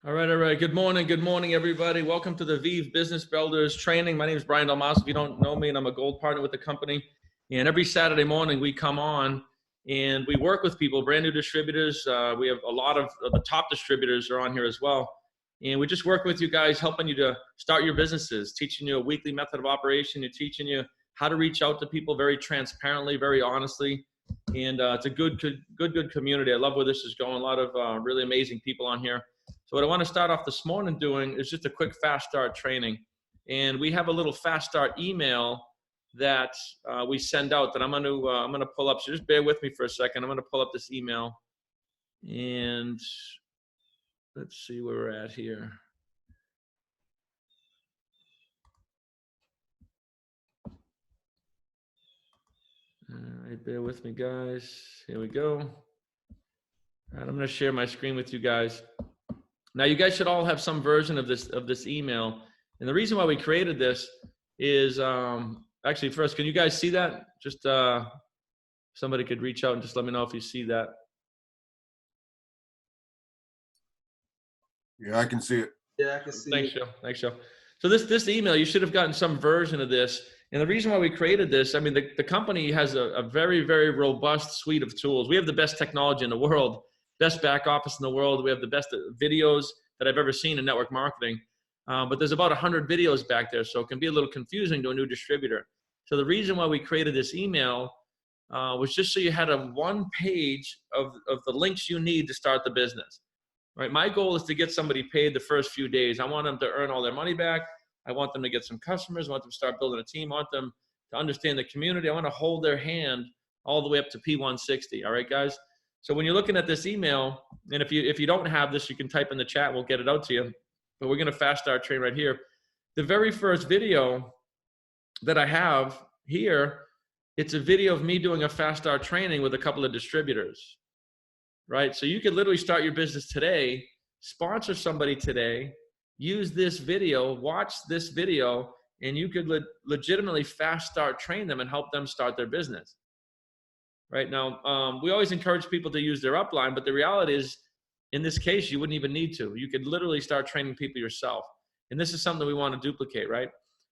All right, all right. Good morning, everybody. Welcome to the VIV Business Builders Training. My name is Brian Dalmas. If you don't know me, and I'm a gold partner with the company. And every Saturday morning, we come on and we work with people, brand new distributors. We have a lot of the top distributors are on here as well. And we just work with you guys, helping you to start your businesses, teaching you a weekly method of operation. You're teaching you how to reach out to people very transparently, very honestly. And it's a good community. I love where this is going. A lot of really amazing people on here. So what I want to start off this morning doing is just a quick fast start training. And we have a little fast start email that we send out that I'm going to pull up. So just bear with me for a second. I'm going to pull up this email and let's see where we're at here. All right, bear with me, guys. Here we go. All right, I'm going to share my screen with you guys. Now, you guys should all have some version of this email. And the reason why we created this is, actually, first, can you guys see that? Just somebody could reach out and just let me know if you see that. Yeah, I can see it. Yeah, I can see Thanks, it. Joe. Thanks, Joe. So this email, you should have gotten some version of this. And the reason why we created this, I mean, the company has a very, very robust suite of tools. We have the best technology in the world, best back office in the world. We have the best videos that I've ever seen in network marketing. But there's about 100 videos back there, so it can be a little confusing to a new distributor. So the reason why we created this email was just so you had a one page of the links you need to start the business. Right? My goal is to get somebody paid the first few days. I want them to earn all their money back. I want them to get some customers. I want them to start building a team. I want them to understand the community. I want to hold their hand all the way up to P160. All right, guys? So when you're looking at this email, and if you don't have this, you can type in the chat. We'll get it out to you. But we're going to fast start train right here. The very first video that I have here, it's a video of me doing a fast start training with a couple of distributors. Right? So you could literally start your business today, sponsor somebody today, use this video, watch this video, and you could legitimately fast start train them and help them start their business. Right now, we always encourage people to use their upline, but the reality is, in this case, you wouldn't even need to. You could literally start training people yourself. And this is something we want to duplicate, right?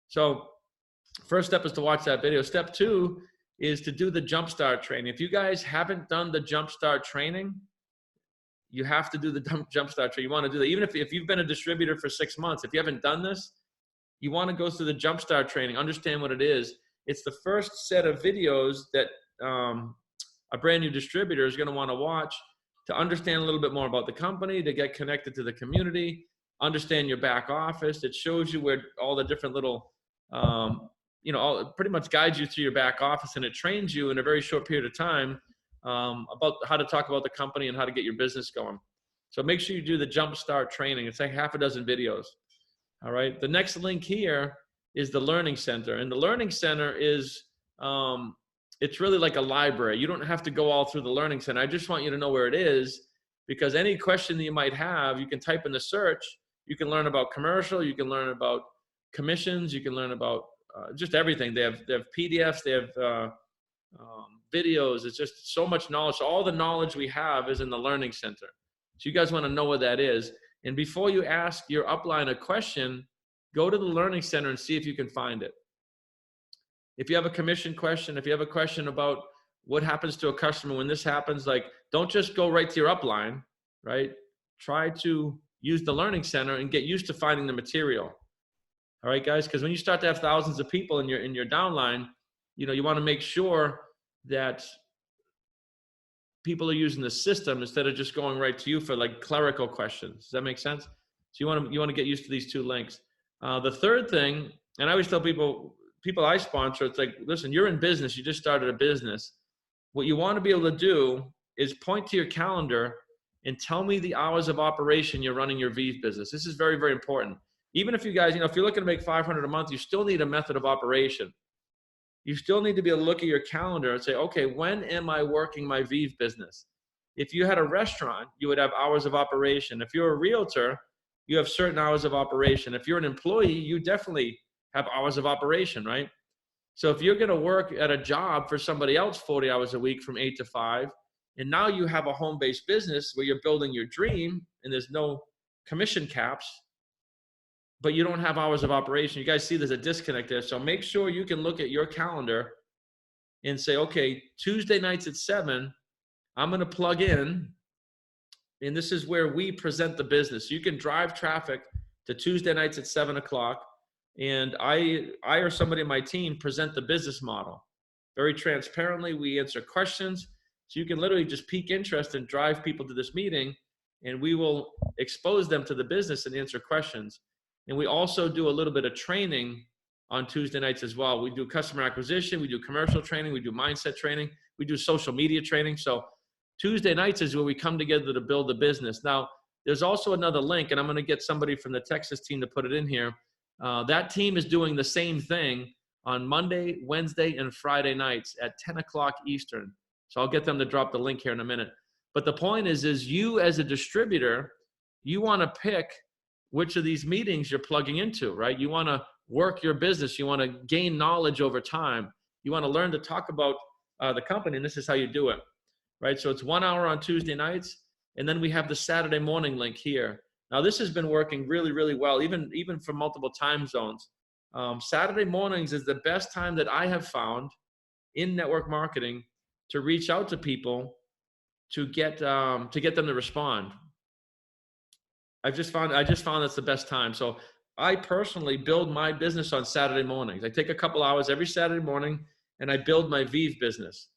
So first step is to watch that video. Step two is to do the jumpstart training. If you guys haven't done the jumpstart training, you have to do the jumpstart training. You want to do that. Even if you've been a distributor for 6 months, if you haven't done this, you want to go through the jumpstart training, understand what it is. It's the first set of videos that a brand new distributor is going to want to watch to understand a little bit more about the company, to get connected to the community, understand your back office. It shows you where all the different little, pretty much guides you through your back office, and it trains you in a very short period of time about how to talk about the company and how to get your business going. So make sure you do the jumpstart training. It's like half a dozen videos. All right. The next link here is the Learning Center. And the Learning Center is, it's really like a library. You don't have to go all through the Learning Center. I just want you to know where it is, because any question that you might have, you can type in the search. You can learn about commercial. You can learn about commissions. You can learn about just everything. They have PDFs. They have videos. It's just so much knowledge. So all the knowledge we have is in the Learning Center. So you guys want to know what that is. And before you ask your upline a question, go to the Learning Center and see if you can find it. If you have a commission question, if you have a question about what happens to a customer when this happens, like, don't just go right to your upline, right? Try to use the Learning Center and get used to finding the material. All right, guys, because when you start to have thousands of people in your downline, you want to make sure that people are using the system instead of just going right to you for like clerical questions. Does that make sense? So you want to get used to these two links. The third thing, and I always tell people I sponsor, it's like, listen, you're in business. You just started a business. What you want to be able to do is point to your calendar and tell me the hours of operation you're running your VIV business. This is very, very important. Even if you guys, if you're looking to make $500 a month, you still need a method of operation. You still need to be able to look at your calendar and say, okay, when am I working my VIV business? If you had a restaurant, you would have hours of operation. If you're a realtor, you have certain hours of operation. If you're an employee, you definitely have hours of operation, right? So if you're going to work at a job for somebody else 40 hours a week from 8 to 5, and now you have a home-based business where you're building your dream and there's no commission caps, but you don't have hours of operation. You guys see there's a disconnect there. So make sure you can look at your calendar and say, okay, Tuesday nights at 7, I'm going to plug in, and this is where we present the business. You can drive traffic to Tuesday nights at 7 o'clock, and I or somebody on my team present the business model. Very transparently, we answer questions. So you can literally just pique interest and drive people to this meeting, and we will expose them to the business and answer questions. And we also do a little bit of training on Tuesday nights as well. We do customer acquisition, we do commercial training, we do mindset training, we do social media training. So Tuesday nights is where we come together to build a business. Now, there's also another link, and I'm going to get somebody from the Texas team to put it in here. That team is doing the same thing on Monday, Wednesday, and Friday nights at 10 o'clock Eastern. So I'll get them to drop the link here in a minute. But the point is you as a distributor, you want to pick which of these meetings you're plugging into, right? You want to work your business. You want to gain knowledge over time. You want to learn to talk about the company, and this is how you do it, right? So it's 1 hour on Tuesday nights, and then we have the Saturday morning link here. Now, this has been working really, really well, even for multiple time zones. Saturday mornings is the best time that I have found in network marketing to reach out to people to get them to respond. I just found that's the best time. So I personally build my business on Saturday mornings. I take a couple hours every Saturday morning and I build my VIV business.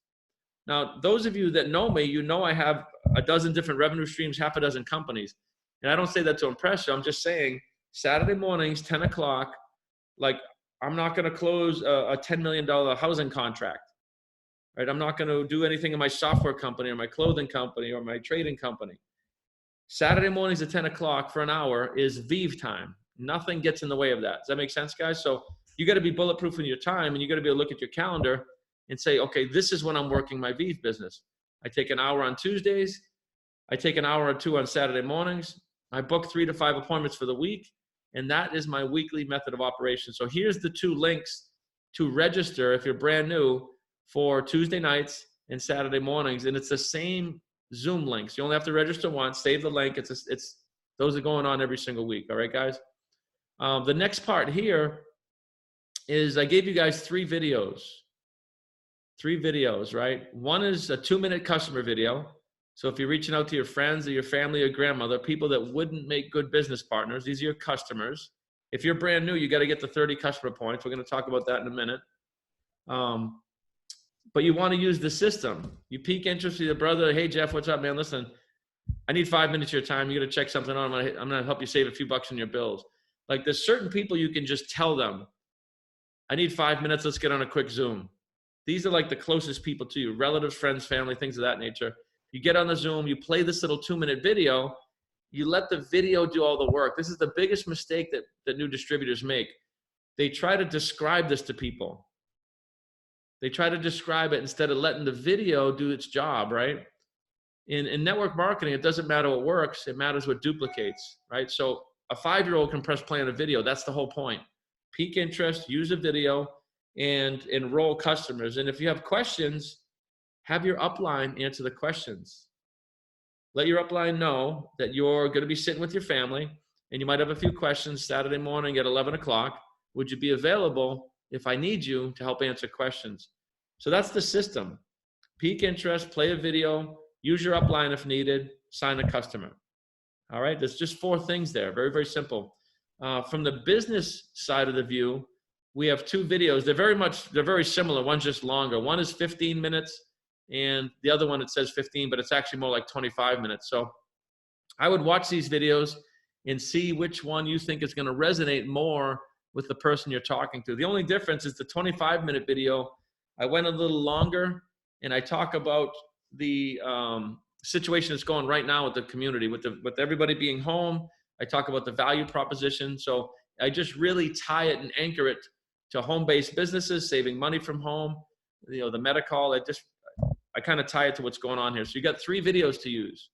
Now, those of you that know me, you know I have a dozen different revenue streams, half a dozen companies. And I don't say that to impress you. I'm just saying Saturday mornings, 10 o'clock, like I'm not going to close a $10 million housing contract, right? I'm not going to do anything in my software company or my clothing company or my trading company. Saturday mornings at 10 o'clock for an hour is VIV time. Nothing gets in the way of that. Does that make sense, guys? So you got to be bulletproof in your time, and you got to be able to look at your calendar and say, okay, this is when I'm working my VIV business. I take an hour on Tuesdays. I take an hour or two on Saturday mornings. I book 3 to 5 appointments for the week, and that is my weekly method of operation. So here's the 2 links to register if you're brand new for Tuesday nights and Saturday mornings, and it's the same Zoom links. You only have to register once, save the link. Those are going on every single week. All right, guys. The next part here is I gave you guys 3 videos. 3 videos, right? One is a 2-minute customer video. So if you're reaching out to your friends or your family or grandmother, people that wouldn't make good business partners, these are your customers. If you're brand new, you got to get the 30 customer points. We're going to talk about that in a minute. But you want to use the system. You pique interest with your brother. Hey, Jeff, what's up, man? Listen, I need 5 minutes of your time. You got to check something on. I'm going to help you save a few bucks on your bills. Like there's certain people you can just tell them, I need 5 minutes. Let's get on a quick Zoom. These are like the closest people to you, relatives, friends, family, things of that nature. You get on the Zoom, you play this little 2-minute video, you let the video do all the work. This is the biggest mistake that new distributors make. They try to describe this to people. They try to describe it instead of letting the video do its job, right? In network marketing, it doesn't matter what works, it matters what duplicates, right? So a 5-year-old can press play on a video. That's the whole point. Pique interest, use a video, and enroll customers. And if you have questions, have your upline answer the questions. Let your upline know that you're going to be sitting with your family and you might have a few questions Saturday morning at 11 o'clock. Would you be available if I need you to help answer questions? So that's the system. Pique interest, play a video, use your upline if needed, sign a customer. All right, there's just 4 things there. Very, very simple. From the business side of the view, we have 2 videos. They're very similar. One's just longer. One is 15 minutes. And the other one, it says 15, but it's actually more like 25 minutes. So I would watch these videos and see which one you think is going to resonate more with the person you're talking to. The only difference is the 25-minute video, I went a little longer and I talk about the situation that's going right now with the community, with everybody being home. I talk about the value proposition. So I just really tie it and anchor it to home-based businesses, saving money from home, the medical. I kind of tie it to what's going on here. So you got 3 videos to use,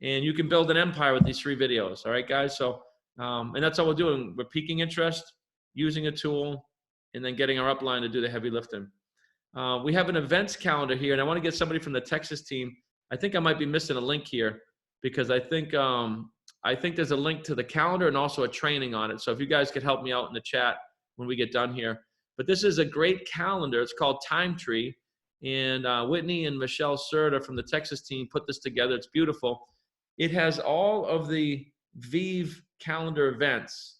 and you can build an empire with these 3 videos. All right, guys. So, and that's all we're doing. We're piquing interest, using a tool, and then getting our upline to do the heavy lifting. We have an events calendar here, and I want to get somebody from the Texas team. I think I might be missing a link here because I think I I think there's a link to the calendar and also a training on it. So if you guys could help me out in the chat when we get done here. But this is a great calendar. It's called Time Tree. And Whitney and Michelle Serta from the Texas team put this together. It's beautiful. It has all of the VIV calendar events,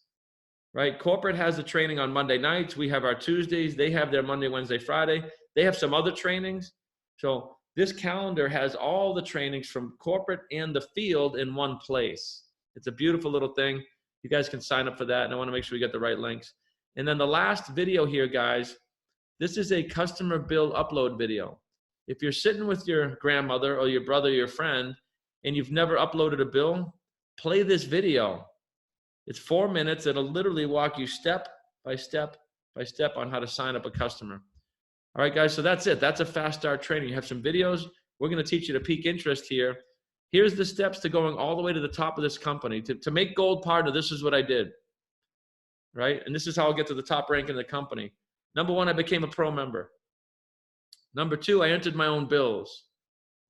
right? Corporate has the training on Monday nights. We have our Tuesdays. They have their Monday, Wednesday, Friday. They have some other trainings. So this calendar has all the trainings from corporate and the field in one place. It's a beautiful little thing. You guys can sign up for that. And I want to make sure we get the right links. And then the last video here, guys, this is a customer bill upload video. If you're sitting with your grandmother or your brother or your friend and you've never uploaded a bill, play this video. It's 4 minutes. It'll literally walk you step by step by step on how to sign up a customer. All right, guys, so that's it. That's a fast start training. You have some videos. We're going to teach you to peak interest here. Here's the steps to going all the way to the top of this company. To make Gold Partner, this is what I did, right? And this is how I'll get to the top rank in the company. Number 1, I became a pro member. Number 2, I entered my own bills.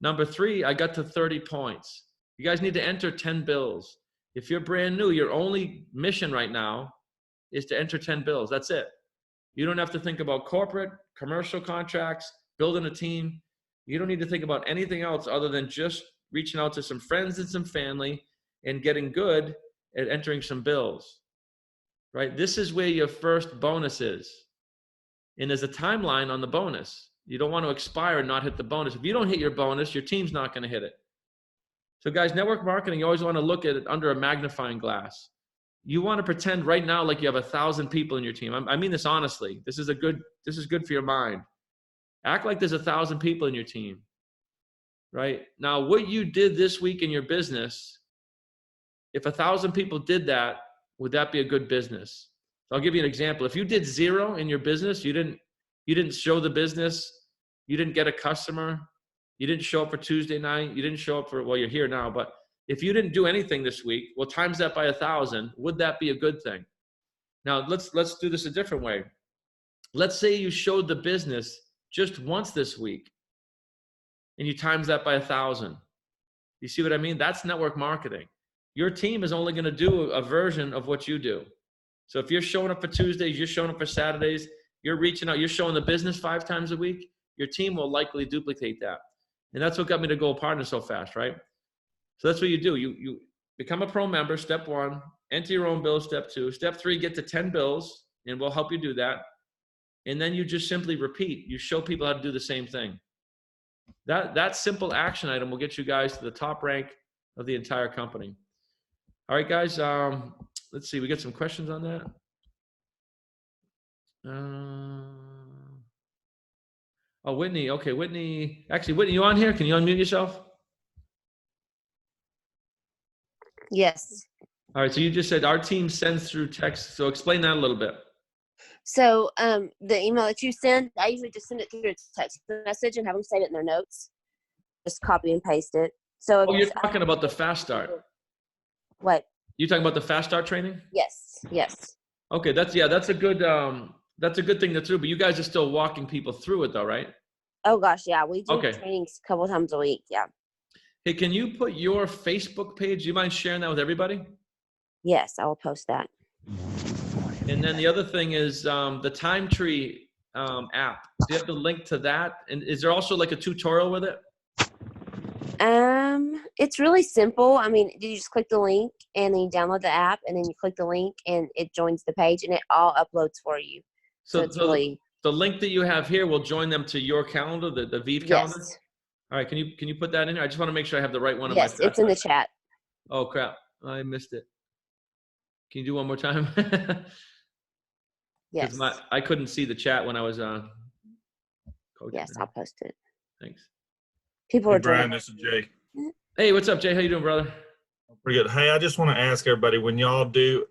Number 3, I got to 30 points. You guys need to enter 10 bills. If you're brand new, your only mission right now is to enter 10 bills. That's it. You don't have to think about corporate, commercial contracts, building a team. You don't need to think about anything else other than just reaching out to some friends and some family and getting good at entering some bills, right? This is where your first bonus is. And there's a timeline on the bonus. You don't want to expire and not hit the bonus. If you don't hit your bonus, your team's not going to hit it. So guys, network marketing, you always want to look at it under a magnifying glass. You want to pretend right now like you have 1,000 people in your team. I mean this honestly. This is good for your mind. Act like there's 1,000 people in your team, right? Now, what you did this week in your business, if 1,000 people did that, would that be a good business? I'll give you an example. If you did 0 in your business, you didn't show the business, you didn't get a customer, you didn't show up for Tuesday night, you didn't show up for, well, you're here now, but if you didn't do anything this week, well, times that by 1,000, would that be a good thing? Now, let's do this a different way. Let's say you showed the business just once this week and you times that by 1,000. You see what I mean? That's network marketing. Your team is only going to do a version of what you do. So if you're showing up for Tuesdays, you're showing up for Saturdays, you're reaching out, you're showing the business 5 times a week, your team will likely duplicate that. And that's what got me to Gold Partner so fast, right? So that's what you do. You become a pro member, step 1, enter your own bills, step 2. Step 3, get to 10 bills, and we'll help you do that. And then you just simply repeat. You show people how to do the same thing. That simple action item will get you guys to the top rank of the entire company. All right, guys, let's see. We got some questions on that. Oh, Whitney. Okay, Whitney. Actually, Whitney, you on here? Can you unmute yourself? Yes. All right, so you just said our team sends through text. So explain that a little bit. So the email that you send, I usually just send it through a text message and have them save it in their notes. Just copy and paste it. So Oh, you're talking about the fast start. What? You talking about the fast start training? Yes. Yes. Okay, that's a good thing to do. But you guys are still walking people through it, though, right? Oh gosh, yeah. We do Okay. trainings a couple times a week. Yeah. Hey, can you put your Facebook page? Do you mind sharing that with everybody? Yes, I will post that. And then the other thing is the Time Tree app. Do you have the link to that? And is there also like a tutorial with it? It's really simple. I mean, you just click the link and then you download the app and then you click the link and it joins the page and it all uploads for you. So it's really the link that you have here will join them to your calendar, the VIV calendar. Yes. All right, can you put that in here? I just want to make sure I have the right one. Yes, it's in the chat. Oh crap, I missed it. Can you do one more time? Yes. I couldn't see the chat when I was coaching. Yes, I'll post it. Thanks. People are Brian, this is Jay. Hey, what's up, Jay? How you doing, brother? Pretty good. Hey, I just want to ask everybody, when y'all do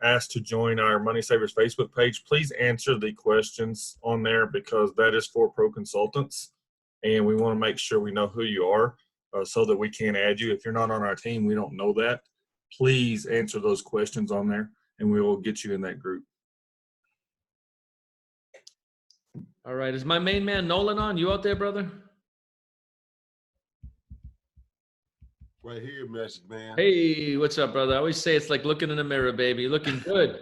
ask to join our Money Savers Facebook page, please answer the questions on there because that is for pro consultants. And we want to make sure we know who you are so that we can add you. If you're not on our team, we don't know that. Please answer those questions on there and we will get you in that group. All right. Is my main man Nolan on? You out there, brother? Right here, Magic Man. Hey, what's up, brother? I always say it's like looking in a mirror, baby. Looking good.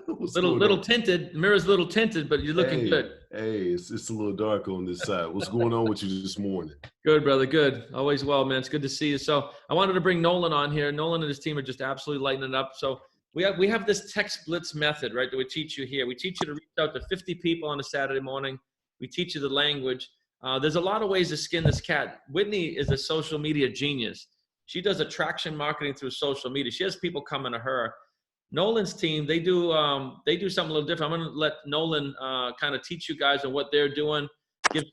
What's little going little on? tinted. The mirror's a little tinted, but you're looking good. Hey, it's a little dark on this side. What's going on with you this morning? Good, brother. Good. Always well, man. It's good to see you. So I wanted to bring Nolan on here. Nolan and his team are just absolutely lighting it up. So we have this text blitz method, right, that we teach you here. We teach you to reach out to 50 people on a Saturday morning. We teach you the language. There's a lot of ways to skin this cat. Whitney is a social media genius. She does attraction marketing through social media. She has people coming to her. Nolan's team, they do something a little different. I'm going to let Nolan kind of teach you guys on what they're doing. Give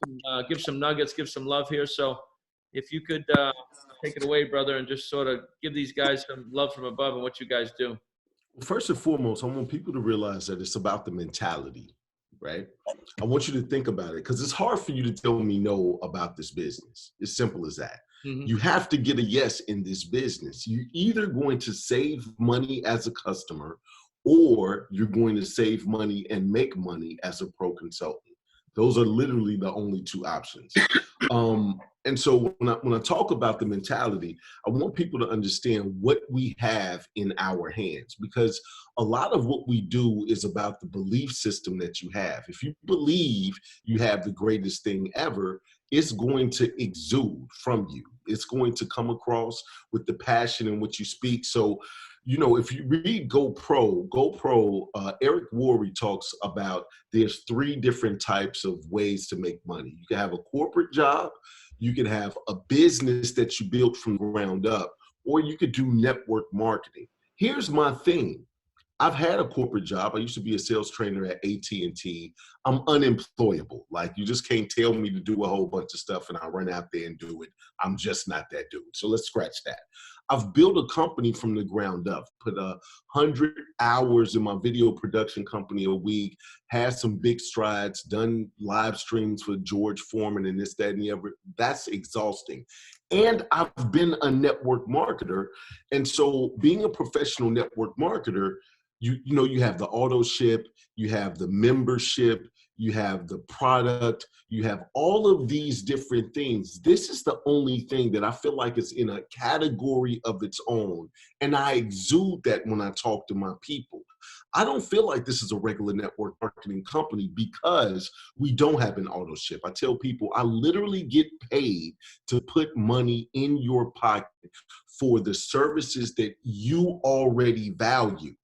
some nuggets, give some love here. So if you could take it away, brother, and just sort of give these guys some love from above and what you guys do. Well, first and foremost, I want people to realize that it's about the mentality, right? I want you to think about it because it's hard for you to tell me no about this business. It's simple as that. Mm-hmm. You have to get a yes in this business. You're either going to save money as a customer or you're going to save money and make money as a pro consultant. Those are literally the only two options. And so when I talk about the mentality, I want people to understand what we have in our hands, because a lot of what we do is about the belief system that you have. If you believe you have the greatest thing ever, it's going to exude from you. It's going to come across with the passion in which you speak. So, you know, if you read GoPro, Eric Worre talks about there's 3 different types of ways to make money. You can have a corporate job, you can have a business that you built from the ground up, or you could do network marketing. Here's my thing. I've had a corporate job. I used to be a sales trainer at AT&T. I'm unemployable. Like, you just can't tell me to do a whole bunch of stuff and I run out there and do it. I'm just not that dude. So let's scratch that. I've built a company from the ground up, put 100 hours in my video production company a week, had some big strides, done live streams for George Foreman and this, that, and the other. That's exhausting. And I've been a network marketer. And so being a professional network marketer, you know, you have the auto ship, you have the membership, you have the product, you have all of these different things. This is the only thing that I feel like is in a category of its own. And I exude that when I talk to my people. I don't feel like this is a regular network marketing company because we don't have an auto ship. I tell people I literally get paid to put money in your pocket for the services that you already value.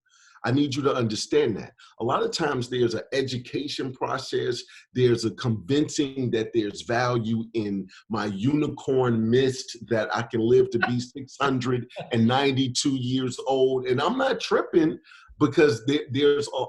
I need you to understand that. A lot of times there's an education process. There's a convincing that there's value in my unicorn mist that I can live to be 692 years old. And I'm not tripping because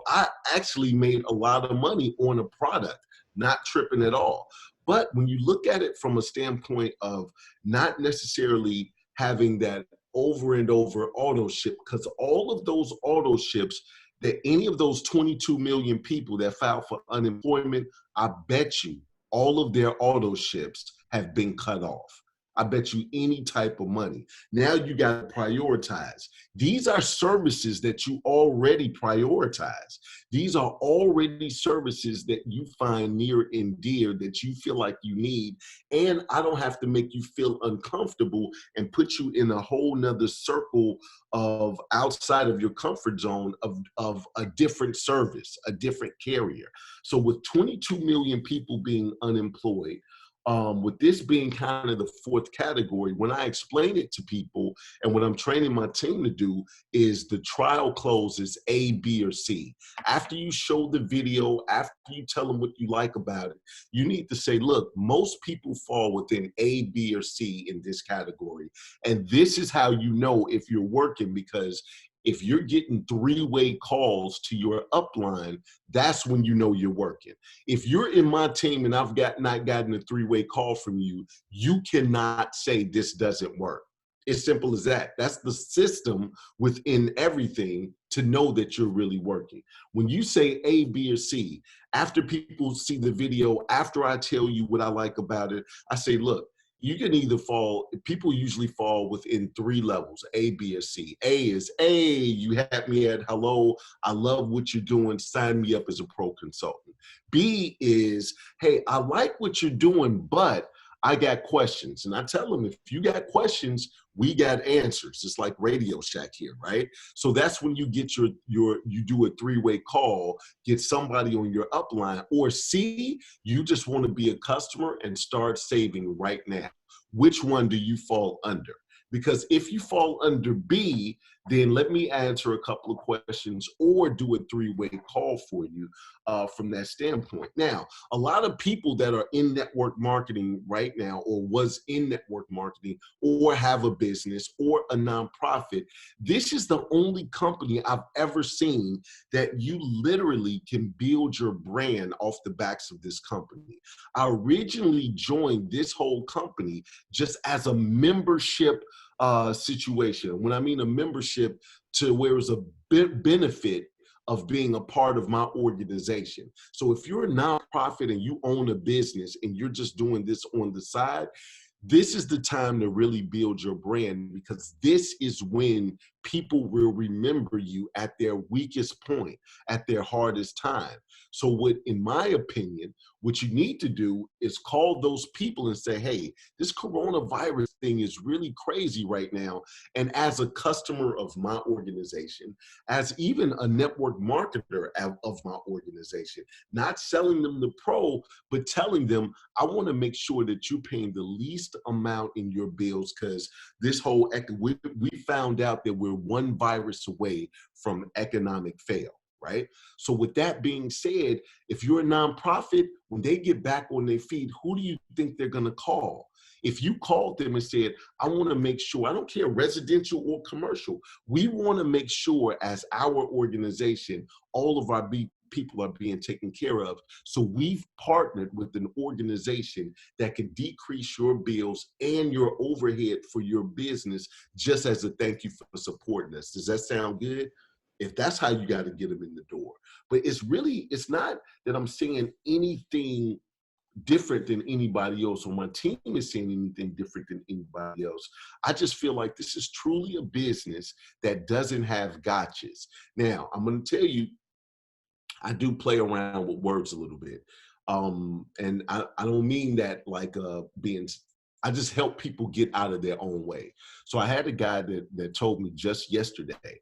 I actually made a lot of money on a product, not tripping at all. But when you look at it from a standpoint of not necessarily having that over and over auto ship, because all of those auto ships, that any of those 22 million people that filed for unemployment, I bet you all of their auto ships have been cut off. I bet you any type of money. Now you got to prioritize. These are services that you already prioritize. These are already services that you find near and dear that you feel like you need. And I don't have to make you feel uncomfortable and put you in a whole nother circle of outside of your comfort zone of a different service, a different carrier. So with 22 million people being unemployed, with this being kind of the 4th category, when I explain it to people and what I'm training my team to do is the trial closes A, B, or C. After you show the video, after you tell them what you like about it, you need to say, look, most people fall within A, B, or C in this category. And this is how you know if you're working, because if you're getting 3-way calls to your upline, that's when you know you're working. If you're in my team and I've not gotten a 3-way call from you, you cannot say this doesn't work. It's simple as that. That's the system within everything to know that you're really working. When you say A, B, or C, after people see the video, after I tell you what I like about it, I say, look, you can either people usually fall within 3 levels, A, B, or C. A is, hey, you had me at hello, I love what you're doing, sign me up as a pro consultant. B is, hey, I like what you're doing, but I got questions. And I tell them, if you got questions, we got answers. It's like Radio Shack here, right? So that's when you get you do a 3-way call, get somebody on your upline, or C, you just want to be a customer and start saving right now. Which one do you fall under? Because if you fall under B, then let me answer a couple of questions or do a 3-way call for you from that standpoint. Now, a lot of people that are in network marketing right now, or was in network marketing, or have a business or a nonprofit, this is the only company I've ever seen that you literally can build your brand off the backs of this company. I originally joined this whole company just as a membership situation. When I mean a membership, to where it's a benefit of being a part of my organization. So if you're a nonprofit and you own a business and you're just doing this on the side, this is the time to really build your brand, because this is when people will remember you at their weakest point, at their hardest time. So what, in my opinion, what you need to do is call those people and say, hey, this coronavirus thing is really crazy right now. And as a customer of my organization, as even a network marketer of my organization, not selling them the pro, but telling them, I want to make sure that you're paying the least amount in your bills, because this whole, we found out that we're one virus away from economic fail. Right? So with that being said, if you're a nonprofit, when they get back on their feet, who do you think they're going to call? If you called them and said, I want to make sure, I don't care residential or commercial, we want to make sure as our organization, all of our people are being taken care of. So we've partnered with an organization that can decrease your bills and your overhead for your business, just as a thank you for supporting us. Does that sound good? If that's how you got to get them in the door. But it's not that I'm saying anything different than anybody else, or my team is saying anything different than anybody else. I just feel like this is truly a business that doesn't have gotchas. Now, I'm going to tell you, I do play around with words a little bit. And I don't mean that like I just help people get out of their own way. So I had a guy that told me just yesterday,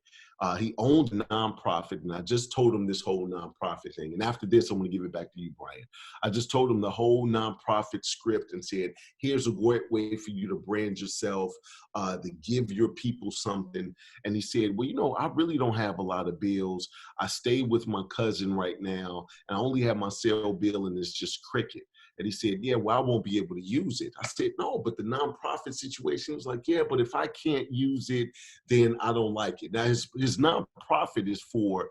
he owned a nonprofit, and I just told him this whole nonprofit thing. And after this, I'm going to give it back to you, Brian. I just told him the whole nonprofit script and said, here's a great way for you to brand yourself, to give your people something. And he said, well, I really don't have a lot of bills. I stay with my cousin right now, and I only have my cell bill, and it's just cricket. And he said, yeah, well, I won't be able to use it. I said, no, but the nonprofit situation was like, yeah, but if I can't use it, then I don't like it. Now, his nonprofit is for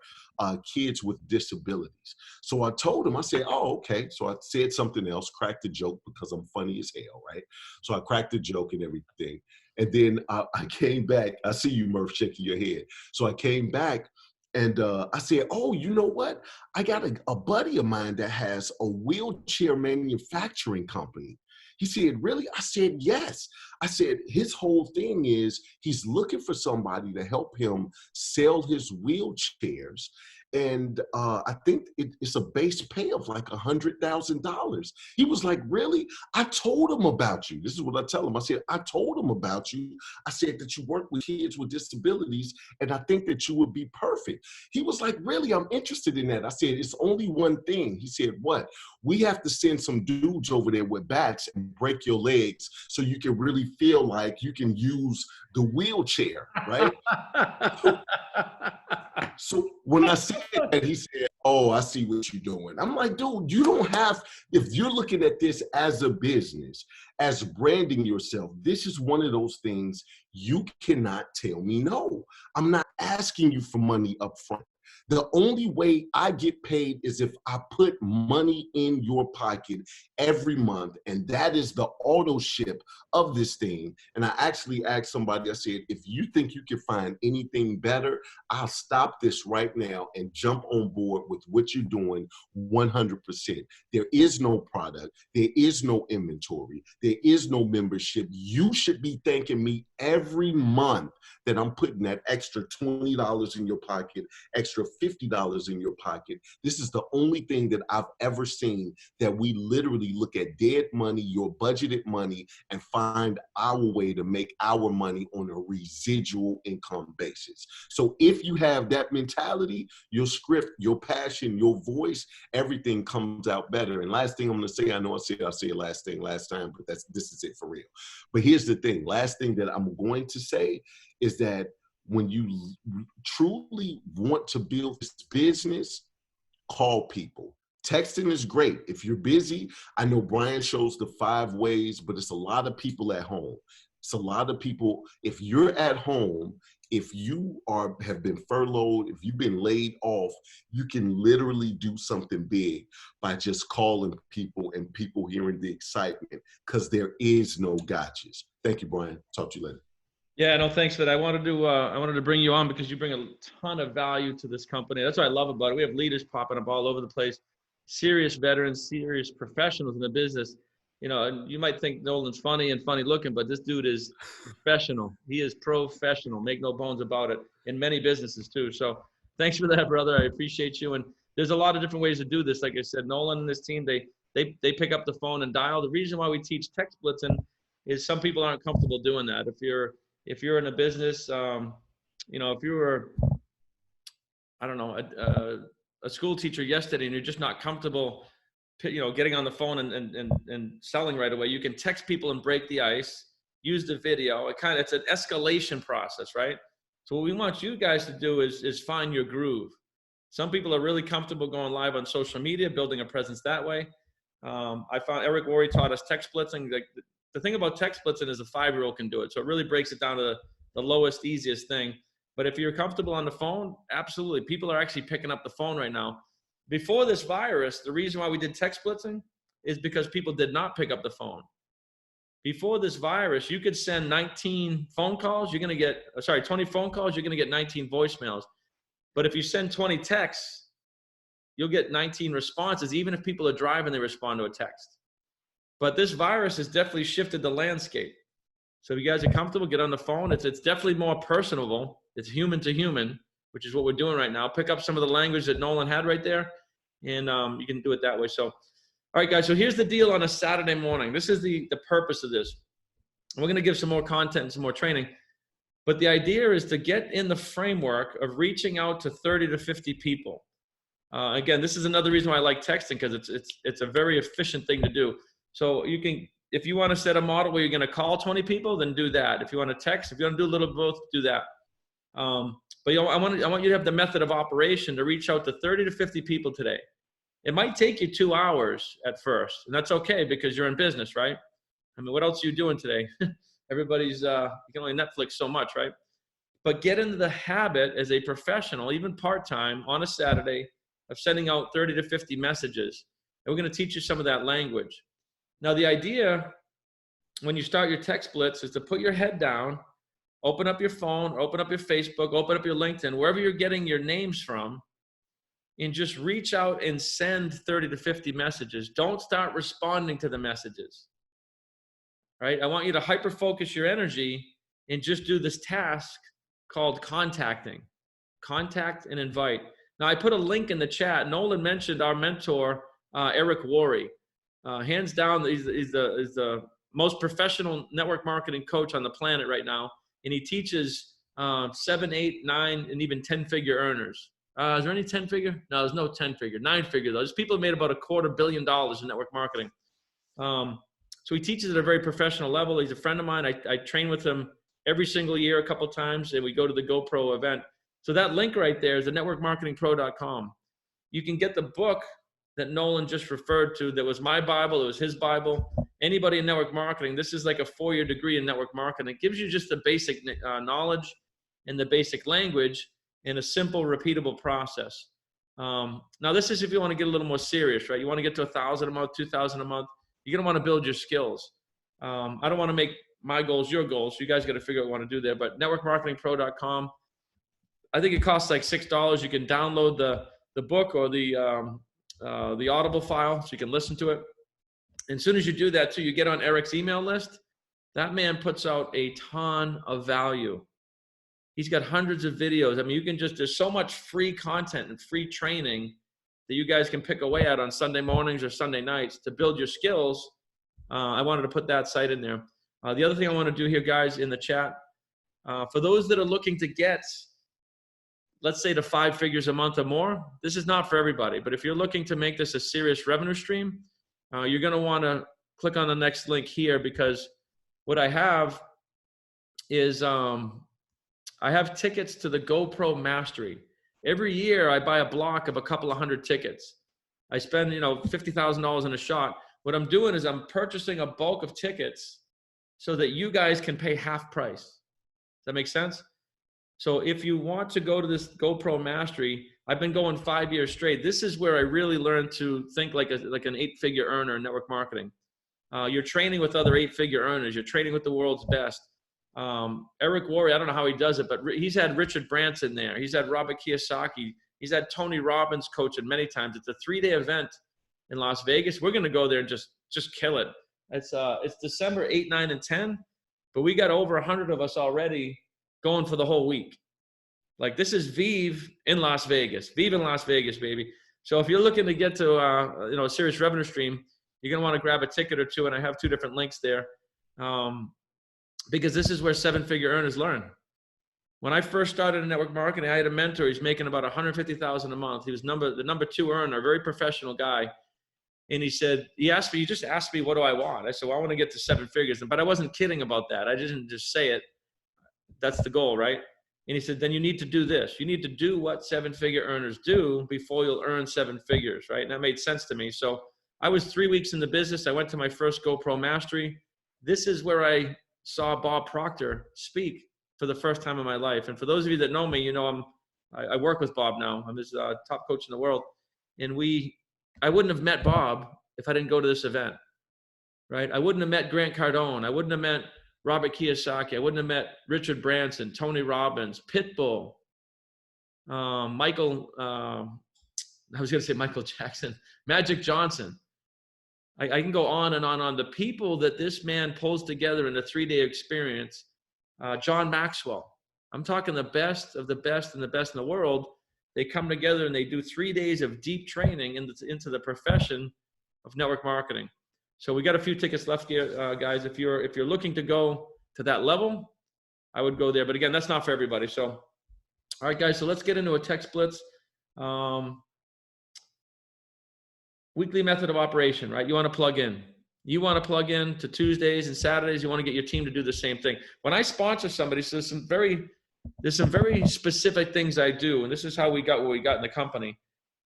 kids with disabilities. So I told him, I said, oh, okay. So I said something else, cracked a joke, because I'm funny as hell, right? So I cracked a joke and everything. And then I came back. I see you, Murph, shaking your head. So I came back. And I said, oh, you know what? I got a buddy of mine that has a wheelchair manufacturing company. He said, really? I said, yes. I said, his whole thing is he's looking for somebody to help him sell his wheelchairs. And I think it's a base pay of like $100,000. He was like, really? I told him about you. This is what I tell him. I said, I told him about you. I said that you work with kids with disabilities, and I think that you would be perfect. He was like, really? I'm interested in that. I said, it's only one thing. He said, what? We have to send some dudes over there with bats and break your legs so you can really feel like you can use the wheelchair, right? So when I said that, he said, oh, I see what you're doing. I'm like, dude, you don't have, if you're looking at this as a business, as branding yourself, this is one of those things you cannot tell me no. I'm not asking you for money up front. The only way I get paid is if I put money in your pocket every month, and that is the auto ship of this thing. And I actually asked somebody, I said, if you think you can find anything better, I'll stop this right now and jump on board with what you're doing 100%. There is no product. There is no inventory. There is no membership. You should be thanking me every month that I'm putting that extra $20 in your pocket, extra $50 in your pocket. This is the only thing that I've ever seen that we literally look at dead money, your budgeted money, and find our way to make our money on a residual income basis. So if you have that mentality, your script, your passion, your voice, everything comes out better. And last thing I'm going to say, I know I said last time, but this is it for real. But here's the thing. Last thing that I'm going to say is that when you truly want to build this business, call people. Texting is great. If you're busy, I know Brian shows the 5 ways, but it's a lot of people at home. It's a lot of people. If you're at home, if you have been furloughed, if you've been laid off, you can literally do something big by just calling people and people hearing the excitement, because there is no gotchas. Thank you, Brian. Talk to you later. Yeah, no, thanks for that. I wanted to bring you on because you bring a ton of value to this company. That's what I love about it. We have leaders popping up all over the place, serious veterans, serious professionals in the business. You know, you might think Nolan's funny and funny looking, but this dude is professional. He is professional. Make no bones about it, in many businesses too. So thanks for that, brother. I appreciate you. And there's a lot of different ways to do this. Like I said, Nolan and his team, they pick up the phone and dial. The reason why we teach text blitzing is some people aren't comfortable doing that. If you're in a business, you know, if you were, I don't know, a school teacher yesterday and you're just not comfortable, you know, getting on the phone and selling right away, you can text people and break the ice, use the video. It's an escalation process, right? So what we want you guys to do is find your groove. Some people are really comfortable going live on social media, building a presence that way. I found Eric Worre taught us text blitzing. Like, the thing about text blitzing is a 5-year-old can do it. So it really breaks it down to the lowest, easiest thing. But if you're comfortable on the phone, absolutely. People are actually picking up the phone right now. Before this virus, the reason why we did text blitzing is because people did not pick up the phone. Before this virus, you could send 19 phone calls, 20 phone calls, you're gonna get 19 voicemails. But if you send 20 texts, you'll get 19 responses. Even if people are driving, they respond to a text. But this virus has definitely shifted the landscape. So if you guys are comfortable, get on the phone. It's definitely more personable. It's human to human, which is what we're doing right now. Pick up some of the language that Nolan had right there, and you can do it that way. So, all right, guys, so here's the deal on a Saturday morning. This is the purpose of this. We're going to give some more content and some more training. But the idea is to get in the framework of reaching out to 30 to 50 people. Again, this is another reason why I like texting, because it's a very efficient thing to do. So you can, if you want to set a model where you're going to call 20 people, then do that. If you want to text, if you want to do a little of both, do that. But you know, I want you to have the method of operation to reach out to 30 to 50 people today. It might take you 2 hours at first, and that's okay because you're in business, right? I mean, what else are you doing today? Everybody's, you can only Netflix so much, right? But get into the habit as a professional, even part-time, on a Saturday, of sending out 30 to 50 messages. And we're going to teach you some of that language. Now, the idea when you start your text blitz is to put your head down, open up your phone, open up your Facebook, open up your LinkedIn, wherever you're getting your names from, and just reach out and send 30 to 50 messages. Don't start responding to the messages, right? I want you to hyper-focus your energy and just do this task called contacting. Contact and invite. Now, I put a link in the chat. Nolan mentioned our mentor, Eric Worre. Hands down, he's the most professional network marketing coach on the planet right now. And he teaches 7, 8, 9, and even 10-figure earners. Is there any 10-figure? No, there's no 10-figure. 9-figure, though. There's people who made about $250 million in network marketing. So he teaches at a very professional level. He's a friend of mine. I train with him every single year a couple times, and we go to the GoPro event. So that link right there is the networkmarketingpro.com. You can get the book that Nolan just referred to. That was my Bible. It was his Bible. Anybody in network marketing, this is like a 4-year degree in network marketing. It gives you just the basic knowledge and the basic language in a simple, repeatable process. Now, this is if you want to get a little more serious, right? You want to get to 1,000 a month, 2,000 a month. You're going to want to build your skills. I don't want to make my goals your goals. So you guys got to figure out what to do there. But networkmarketingpro.com. I think it costs like $6. You can download the book or the Audible file so you can listen to it. And as soon as you do that too, you get on Eric's email list. That man puts out a ton of value. He's got hundreds of videos. I mean, you can just, there's so much free content and free training that you guys can pick away at on Sunday mornings or Sunday nights to build your skills. I wanted to put that site in there. The other thing I want to do here, guys, in the chat, for those that are looking to get, let's say, to 5 figures a month or more, this is not for everybody. But if you're looking to make this a serious revenue stream, you're going to want to click on the next link here, because what I have is I have tickets to the GoPro Mastery. Every year I buy a block of a couple of hundred tickets. I spend, $50,000 in a shot. What I'm doing is I'm purchasing a bulk of tickets so that you guys can pay half price. Does that make sense? So if you want to go to this GoPro Mastery, I've been going 5 years straight. This is where I really learned to think like an 8-figure earner in network marketing. You're training with other 8-figure earners. You're training with the world's best. Eric Worre, I don't know how he does it, but he's had Richard Branson there. He's had Robert Kiyosaki. He's had Tony Robbins coaching many times. It's a 3-day event in Las Vegas. We're going to go there and just kill it. It's December 8, 9, and 10, but we got over 100 of us already going for the whole week. Like, this is VIV in Las Vegas. VIV in Las Vegas, baby. So if you're looking to get to a serious revenue stream, you're going to want to grab a ticket or two, and I have 2 different links there. Because this is where 7-figure earners learn. When I first started in network marketing, I had a mentor. He's making about $150,000 a month. He was the number 2 earner, a very professional guy. And he just asked me, what do I want? I said, well, I want to get to 7 figures. But I wasn't kidding about that. I didn't just say it. That's the goal, right? And he said, then you need to do this. You need to do what 7-figure earners do before you'll earn 7 figures, right? And that made sense to me. So I was 3 weeks in the business. I went to my first GoPro Mastery. This is where I saw Bob Proctor speak for the first time in my life. And for those of you that know me, I work with Bob now. I'm his top coach in the world. And I wouldn't have met Bob if I didn't go to this event, right? I wouldn't have met Grant Cardone. I wouldn't have met Robert Kiyosaki. I wouldn't have met Richard Branson, Tony Robbins, Pitbull, Michael, I was going to say Michael Jackson, Magic Johnson. I can go on and on and on. The people that this man pulls together in a 3-day experience, John Maxwell. I'm talking the best of the best and the best in the world. They come together and they do 3 days of deep training into the profession of network marketing. So we got a few tickets left here, guys. If you're looking to go to that level, I would go there. But again, that's not for everybody. So, all right, guys. So let's get into a text blitz. Weekly method of operation, right? You want to plug in. You want to plug in to Tuesdays and Saturdays. You want to get your team to do the same thing. When I sponsor somebody, so there's some very specific things I do, and this is how we got what we got in the company.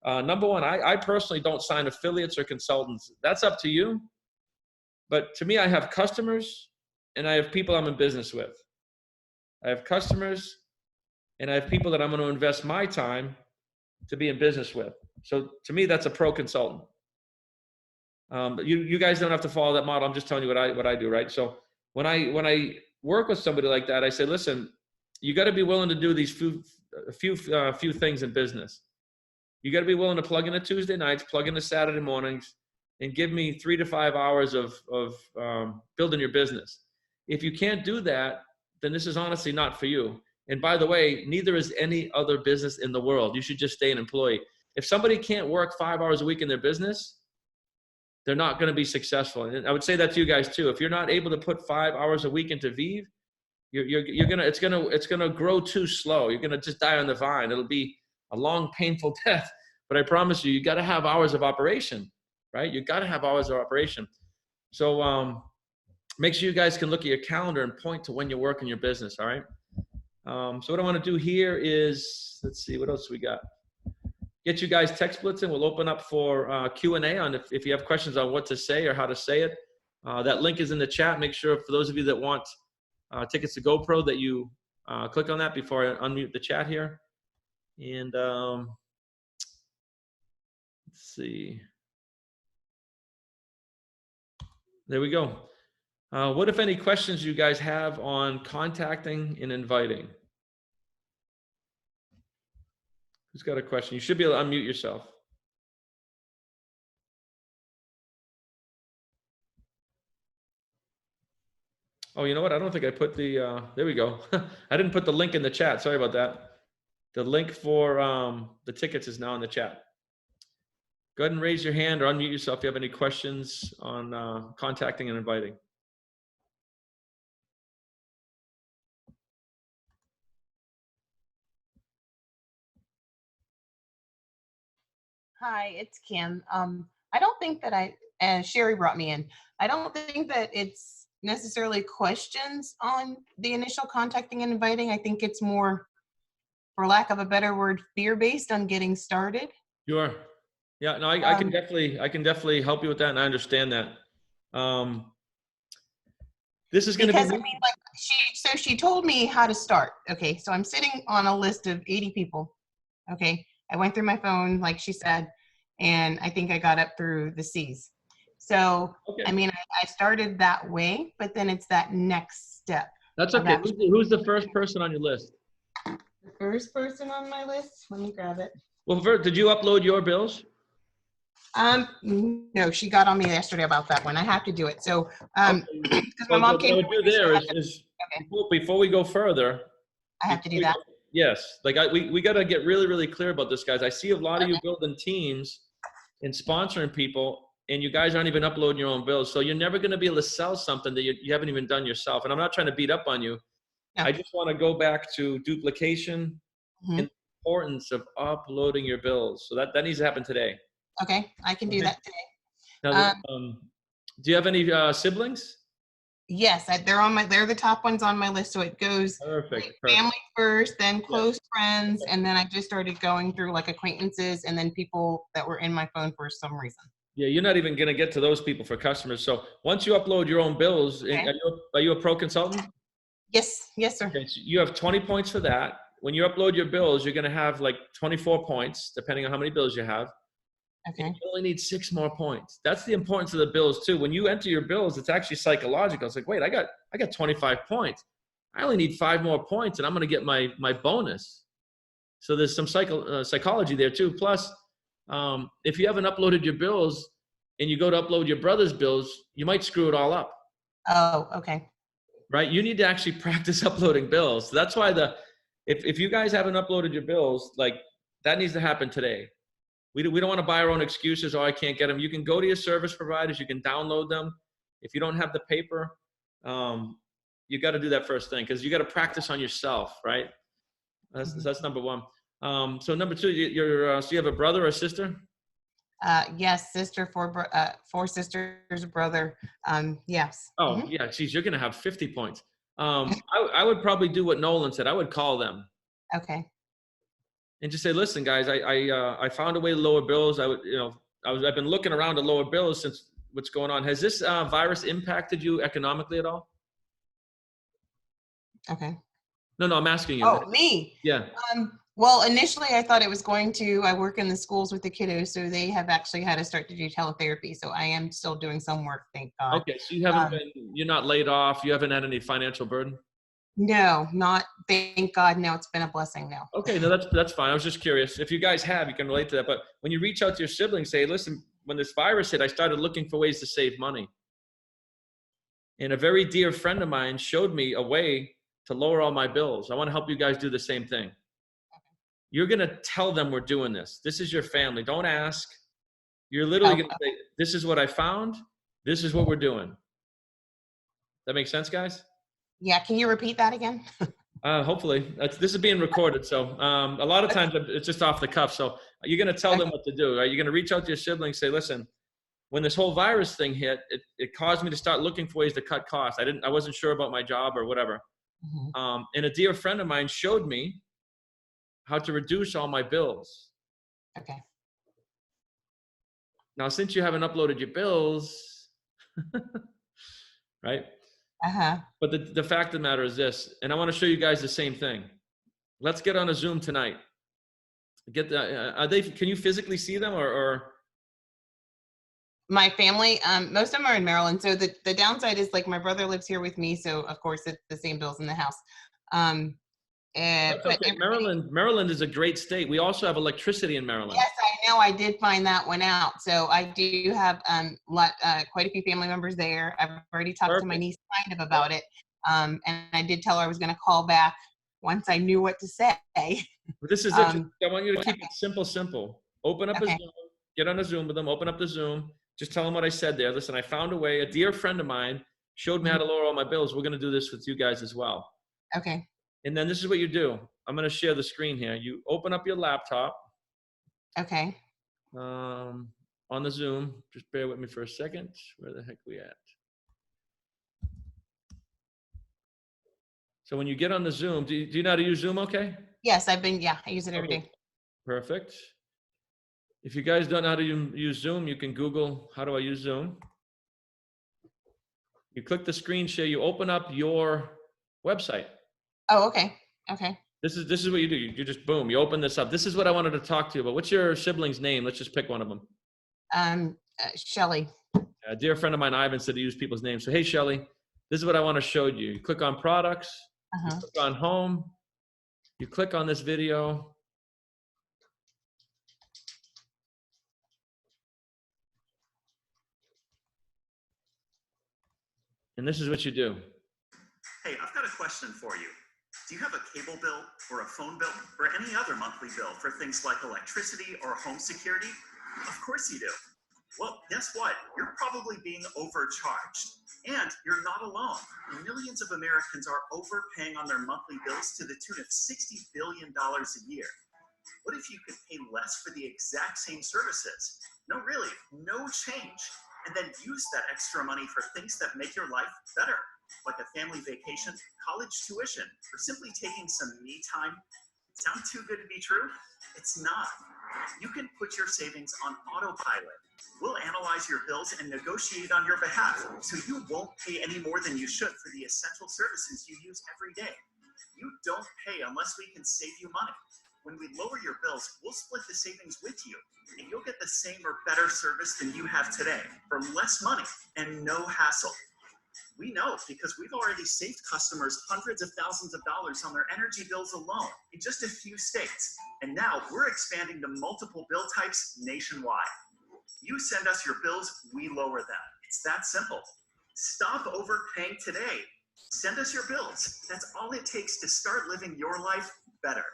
Number one, I personally don't sign affiliates or consultants. That's up to you. But to me, I have customers and I have people I'm in business with. I have customers and I have people that I'm going to invest my time to be in business with. So to me, that's a pro consultant. You guys don't have to follow that model. I'm just telling you what I do, right? So when I work with somebody like that, I say, listen, you got to be willing to do these few things in business. You got to be willing to plug into Tuesday nights, plug into Saturday mornings, and give me 3 to 5 hours of building your business. If you can't do that, then this is honestly not for you. And by the way, neither is any other business in the world. You should just stay an employee. If somebody can't work 5 hours a week in their business, they're not going to be successful. And I would say that to you guys too. If you're not able to put 5 hours a week into VIV, it's gonna grow too slow. You're gonna just die on the vine. It'll be a long, painful death. But I promise you, you got to have hours of operation, right? You got to have hours of operation. So make sure you guys can look at your calendar and point to when you're working your business. All right. So what I want to do here is, let's see, what else we got? Get you guys text blitzing. We'll open up for Q&A on if you have questions on what to say or how to say it. That link is in the chat. Make sure for those of you that want tickets to GoPro that you click on that before I unmute the chat here. And let's see. There we go. What, if any, questions you guys have on contacting and inviting? Who's got a question? You should be able to unmute yourself. Oh, you know what? I don't think I put the, there we go. I didn't put the link in the chat. Sorry about that. The link for the tickets is now in the chat. Go ahead and raise your hand or unmute yourself if you have any questions on contacting and inviting. Hi, it's Kim. I don't think that and Sherry brought me in. I don't think that it's necessarily questions on the initial contacting and inviting. I think it's more, for lack of a better word, fear-based on getting started. Sure. Yeah, no, I can definitely help you with that, and I understand that. This is going to be. Because I mean, like she told me how to start. Okay, so I'm sitting on a list of 80 people. Okay, I went through my phone, like she said, and I think I got up through the C's. So Okay. I mean, I started that way, but then it's that next step. That's okay. Who's the first person on your list? The first person on my list. Let me grab it. Well, did you upload your bills? No, she got on me yesterday about that one. I have to do it. So, because my mom came. What I would do there is before we go further. I have to do that. Yes, like we got to get really, really clear about this, guys. I see a lot of you building teams and sponsoring people, and you guys aren't even uploading your own bills. So you're never going to be able to sell something that you haven't even done yourself. And I'm not trying to beat up on you. No. I just want to go back to duplication and the importance of uploading your bills. So that needs to happen today. Okay, I can do that today. Now, do you have any siblings? Yes, they're the top ones on my list. So it goes perfect. Family first, then close friends, and then I just started going through like acquaintances and then people that were in my phone for some reason. Yeah, you're not even going to get to those people for customers. So once you upload your own bills, okay. Are you a pro consultant? Yes, sir. Okay, so you have 20 points for that. When you upload your bills, you're going to have like 24 points, depending on how many bills you have. Okay. And you only need 6 more points. That's the importance of the bills too. When you enter your bills, it's actually psychological. It's like, wait, I got 25 points. I only need 5 more points, and I'm going to get my bonus. So there's some psychology there too. Plus, if you haven't uploaded your bills and you go to upload your brother's bills, you might screw it all up. Oh, okay. Right? You need to actually practice uploading bills. So that's why if you guys haven't uploaded your bills, like that needs to happen today. We don't want to buy our own excuses. Oh, I can't get them. You can go to your service providers. You can download them. If you don't have the paper, you got to do that first thing because you got to practice on yourself, right? That's number one. So number two, so you have a brother or sister? Yes, sister, 4 sisters, brother. Yes. Oh, yeah. Geez, you're going to have 50 points. I would probably do what Nolan said. I would call them. Okay. And just say, listen, guys, I found a way to lower bills. I've been looking around to lower bills since what's going on. Has this virus impacted you economically at all? Okay. No, I'm asking you. Oh, me? Yeah. Well, initially I thought it was going to. I work in the schools with the kiddos, so they have actually had to start to do teletherapy. So I am still doing some work, thank God. Okay, so you're not laid off. You haven't had any financial burden. No, not thank God. No, it's been a blessing now. Okay, no, that's fine. I was just curious. If you guys have, you can relate to that. But when you reach out to your siblings, say, listen, when this virus hit, I started looking for ways to save money. And a very dear friend of mine showed me a way to lower all my bills. I want to help you guys do the same thing. You're going to tell them we're doing this. This is your family. Don't ask. You're literally going to say, this is what I found. This is what we're doing. That makes sense, guys? Yeah. Can you repeat that again? Hopefully. This is being recorded. So a lot of times it's just off the cuff. So you're going to tell them what to do. Right? You're going to reach out to your siblings, say, listen, when this whole virus thing hit, it caused me to start looking for ways to cut costs. I wasn't sure about my job or whatever. Mm-hmm. And a dear friend of mine showed me how to reduce all my bills. Okay. Now, since you haven't uploaded your bills, right? Uh-huh. But the fact of the matter is this, and I want to show you guys the same thing. Let's get on a Zoom tonight. Can you physically see them or? My family, most of them are in Maryland. So the downside is like my brother lives here with me. So of course it's the same bills in the house. That's okay. Maryland is a great state. We also have electricity in Maryland. Yes, I know. I did find that one out. So I do have quite a few family members there. I've already talked to my niece kind of about it. And I did tell her I was going to call back once I knew what to say. But this is it. I want you to keep it simple. Open up a Okay. Zoom, get on a Zoom with them, open up the Zoom, just tell them what I said there. Listen, I found a way. A dear friend of mine showed me how to lower all my bills. We're going to do this with you guys as well. Okay. And then this is what you do. I'm going to share the screen here. You open up your laptop Okay. on the Zoom. Just bear with me for a second. Where the heck we at? So when you get on the Zoom, do you know how to use Zoom okay? Yes, I use it every day. Perfect. If you guys don't know how to use Zoom, you can Google, how do I use Zoom? You click the screen share, you open up your website. Oh, okay. Okay. This is what you do. You just, boom, you open this up. This is what I wanted to talk to you about. What's your sibling's name? Let's just pick one of them. Shelly. A dear friend of mine, Ivan, said to use people's names. So, hey, Shelly, this is what I want to show you. You click on products, you click on home, you click on this video. And this is what you do. Hey, I've got a question for you. Do you have a cable bill or a phone bill or any other monthly bill for things like electricity or home security? Of course you do. Well, guess what? You're probably being overcharged. And you're not alone. Millions of Americans are overpaying on their monthly bills to the tune of $60 billion a year. What if you could pay less for the exact same services? No, really, no change. And then use that extra money for things that make your life better, like a family vacation, college tuition, or simply taking some me time. Sound too good to be true? It's not. You can put your savings on autopilot. We'll analyze your bills and negotiate on your behalf, so you won't pay any more than you should for the essential services you use every day. You don't pay unless we can save you money. When we lower your bills, we'll split the savings with you, and you'll get the same or better service than you have today for less money and no hassle. We know because we've already saved customers hundreds of thousands of dollars on their energy bills alone in just a few states. And now we're expanding to multiple bill types nationwide. You send us your bills, we lower them. It's that simple. Stop overpaying today. Send us your bills. That's all it takes to start living your life better.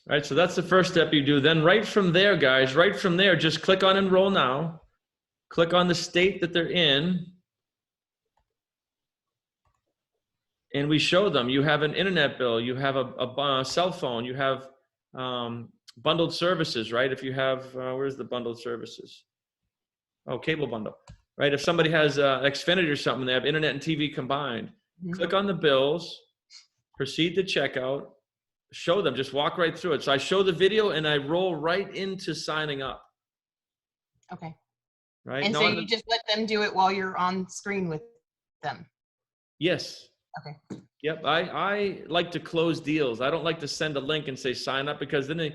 All right, so that's the first step you do. Then right from there, guys, right from there, just click on Enroll Now. Click on the state that they're in. And we show them, you have an internet bill, you have a cell phone, you have bundled services, right? If you have, where's the bundled services? Oh, cable bundle, right? If somebody has Xfinity or something, they have internet and TV combined. Click on the bills, proceed to checkout, show them, just walk right through it. So I show the video and I roll right into signing up. Okay. Right. And now so you just let them do it while you're on screen with them. Yes. Okay. Yep. I like to close deals. I don't like to send a link and say sign up, because then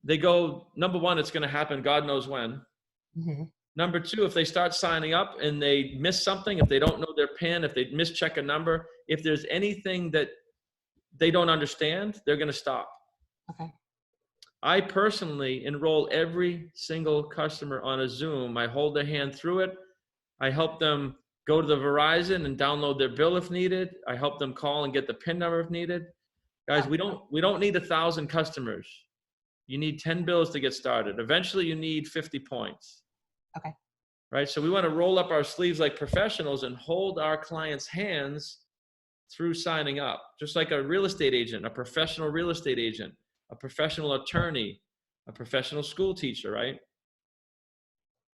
they go, number one, it's going to happen God knows when. Number two, if they start signing up and they miss something, if they don't know their PIN, if they mischeck a number, if there's anything that they don't understand, they're going to stop. Okay. I personally enroll every single customer on a Zoom. I hold their hand through it. I help them go to the Verizon and download their bill if needed. I help them call and get the PIN number if needed. Guys, we don't need 1,000 customers. You need 10 bills to get started. Eventually you need 50 points. Okay. Right? So we want to roll up our sleeves like professionals and hold our clients' hands through signing up, just like a real estate agent, a professional real estate agent, a professional attorney, a professional school teacher, right?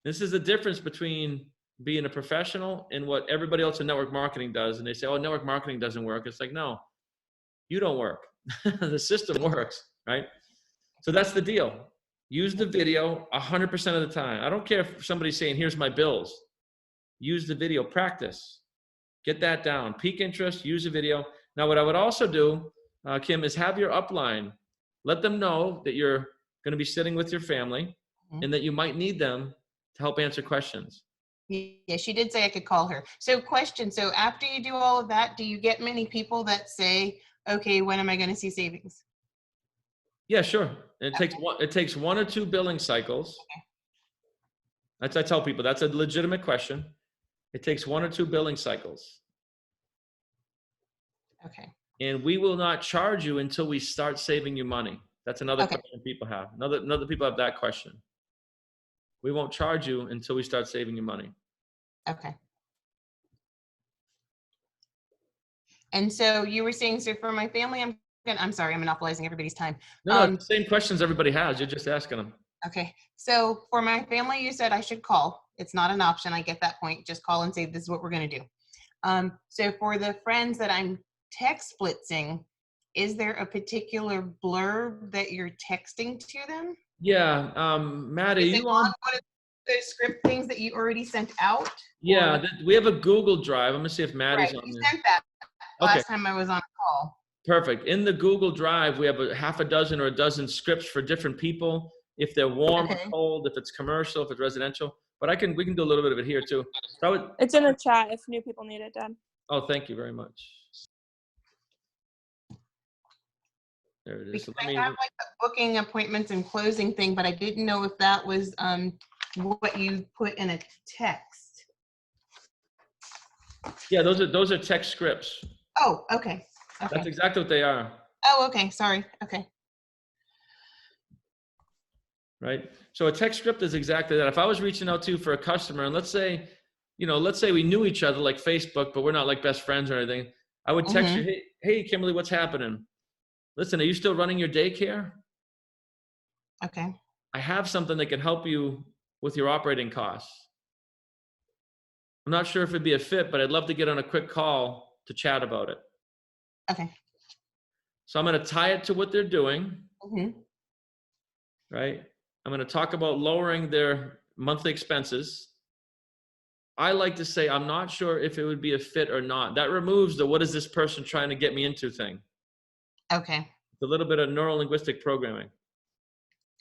This is the difference between being a professional and what everybody else in network marketing does. And they say, oh, network marketing doesn't work. It's like, no, you don't work. The system works, right? So that's the deal. Use the video 100% of the time. I don't care if somebody's saying, here's my bills. Use the video, practice. Get that down. Peak interest, use a video. Now, what I would also do, Kim, is have your upline. Let them know that you're going to be sitting with your family and that you might need them to help answer questions. Yeah, she did say I could call her. So question, so after you do all of that, do you get many people that say, okay, when am I going to see savings? Yeah, sure. It takes 1 or 2 billing cycles. I tell people that's a legitimate question. It takes 1 or 2 billing cycles. Okay. And we will not charge you until we start saving you money. That's another Okay. question people have. Another people have that question. We won't charge you until we start saving you money. Okay. And so you were saying, so for my family, I'm sorry, I'm monopolizing everybody's time. No, it's the same questions everybody has. You're just asking them. Okay. So for my family, you said I should call. It's not an option. I get that point. Just call and say, this is what we're going to do. So for the friends that I'm text blitzing, is there a particular blurb that you're texting to them? Yeah. Maddie, Is it on one of the script things that you already sent out? Yeah, we have a Google Drive. I'm going to see if Maddie's Right, on you there. sent that Okay. last time I was on a call. Perfect. In the Google Drive, we have a half a dozen or a dozen scripts for different people. If they're warm or cold, if it's commercial, if it's residential. But we can do a little bit of it here too. So it's in the chat if new people need it done. Oh, thank you very much. There it is. Because I have like the booking appointments and closing thing, but I didn't know if that was what you put in a text. Yeah, those are text scripts. Oh, okay. Okay. That's exactly what they are. Oh, okay. Sorry. Okay. Right. So a text script is exactly that. If I was reaching out to you for a customer, and let's say we knew each other like Facebook, but we're not like best friends or anything, I would text you, hey, Kimberly, what's happening? Listen, are you still running your daycare? Okay. I have something that can help you with your operating costs. I'm not sure if it'd be a fit, but I'd love to get on a quick call to chat about it. Okay. So I'm going to tie it to what they're doing. Mm-hmm. Right? I'm going to talk about lowering their monthly expenses. I like to say, I'm not sure if it would be a fit or not. That removes the what is this person trying to get me into thing. Okay. It's a little bit of neuro-linguistic programming.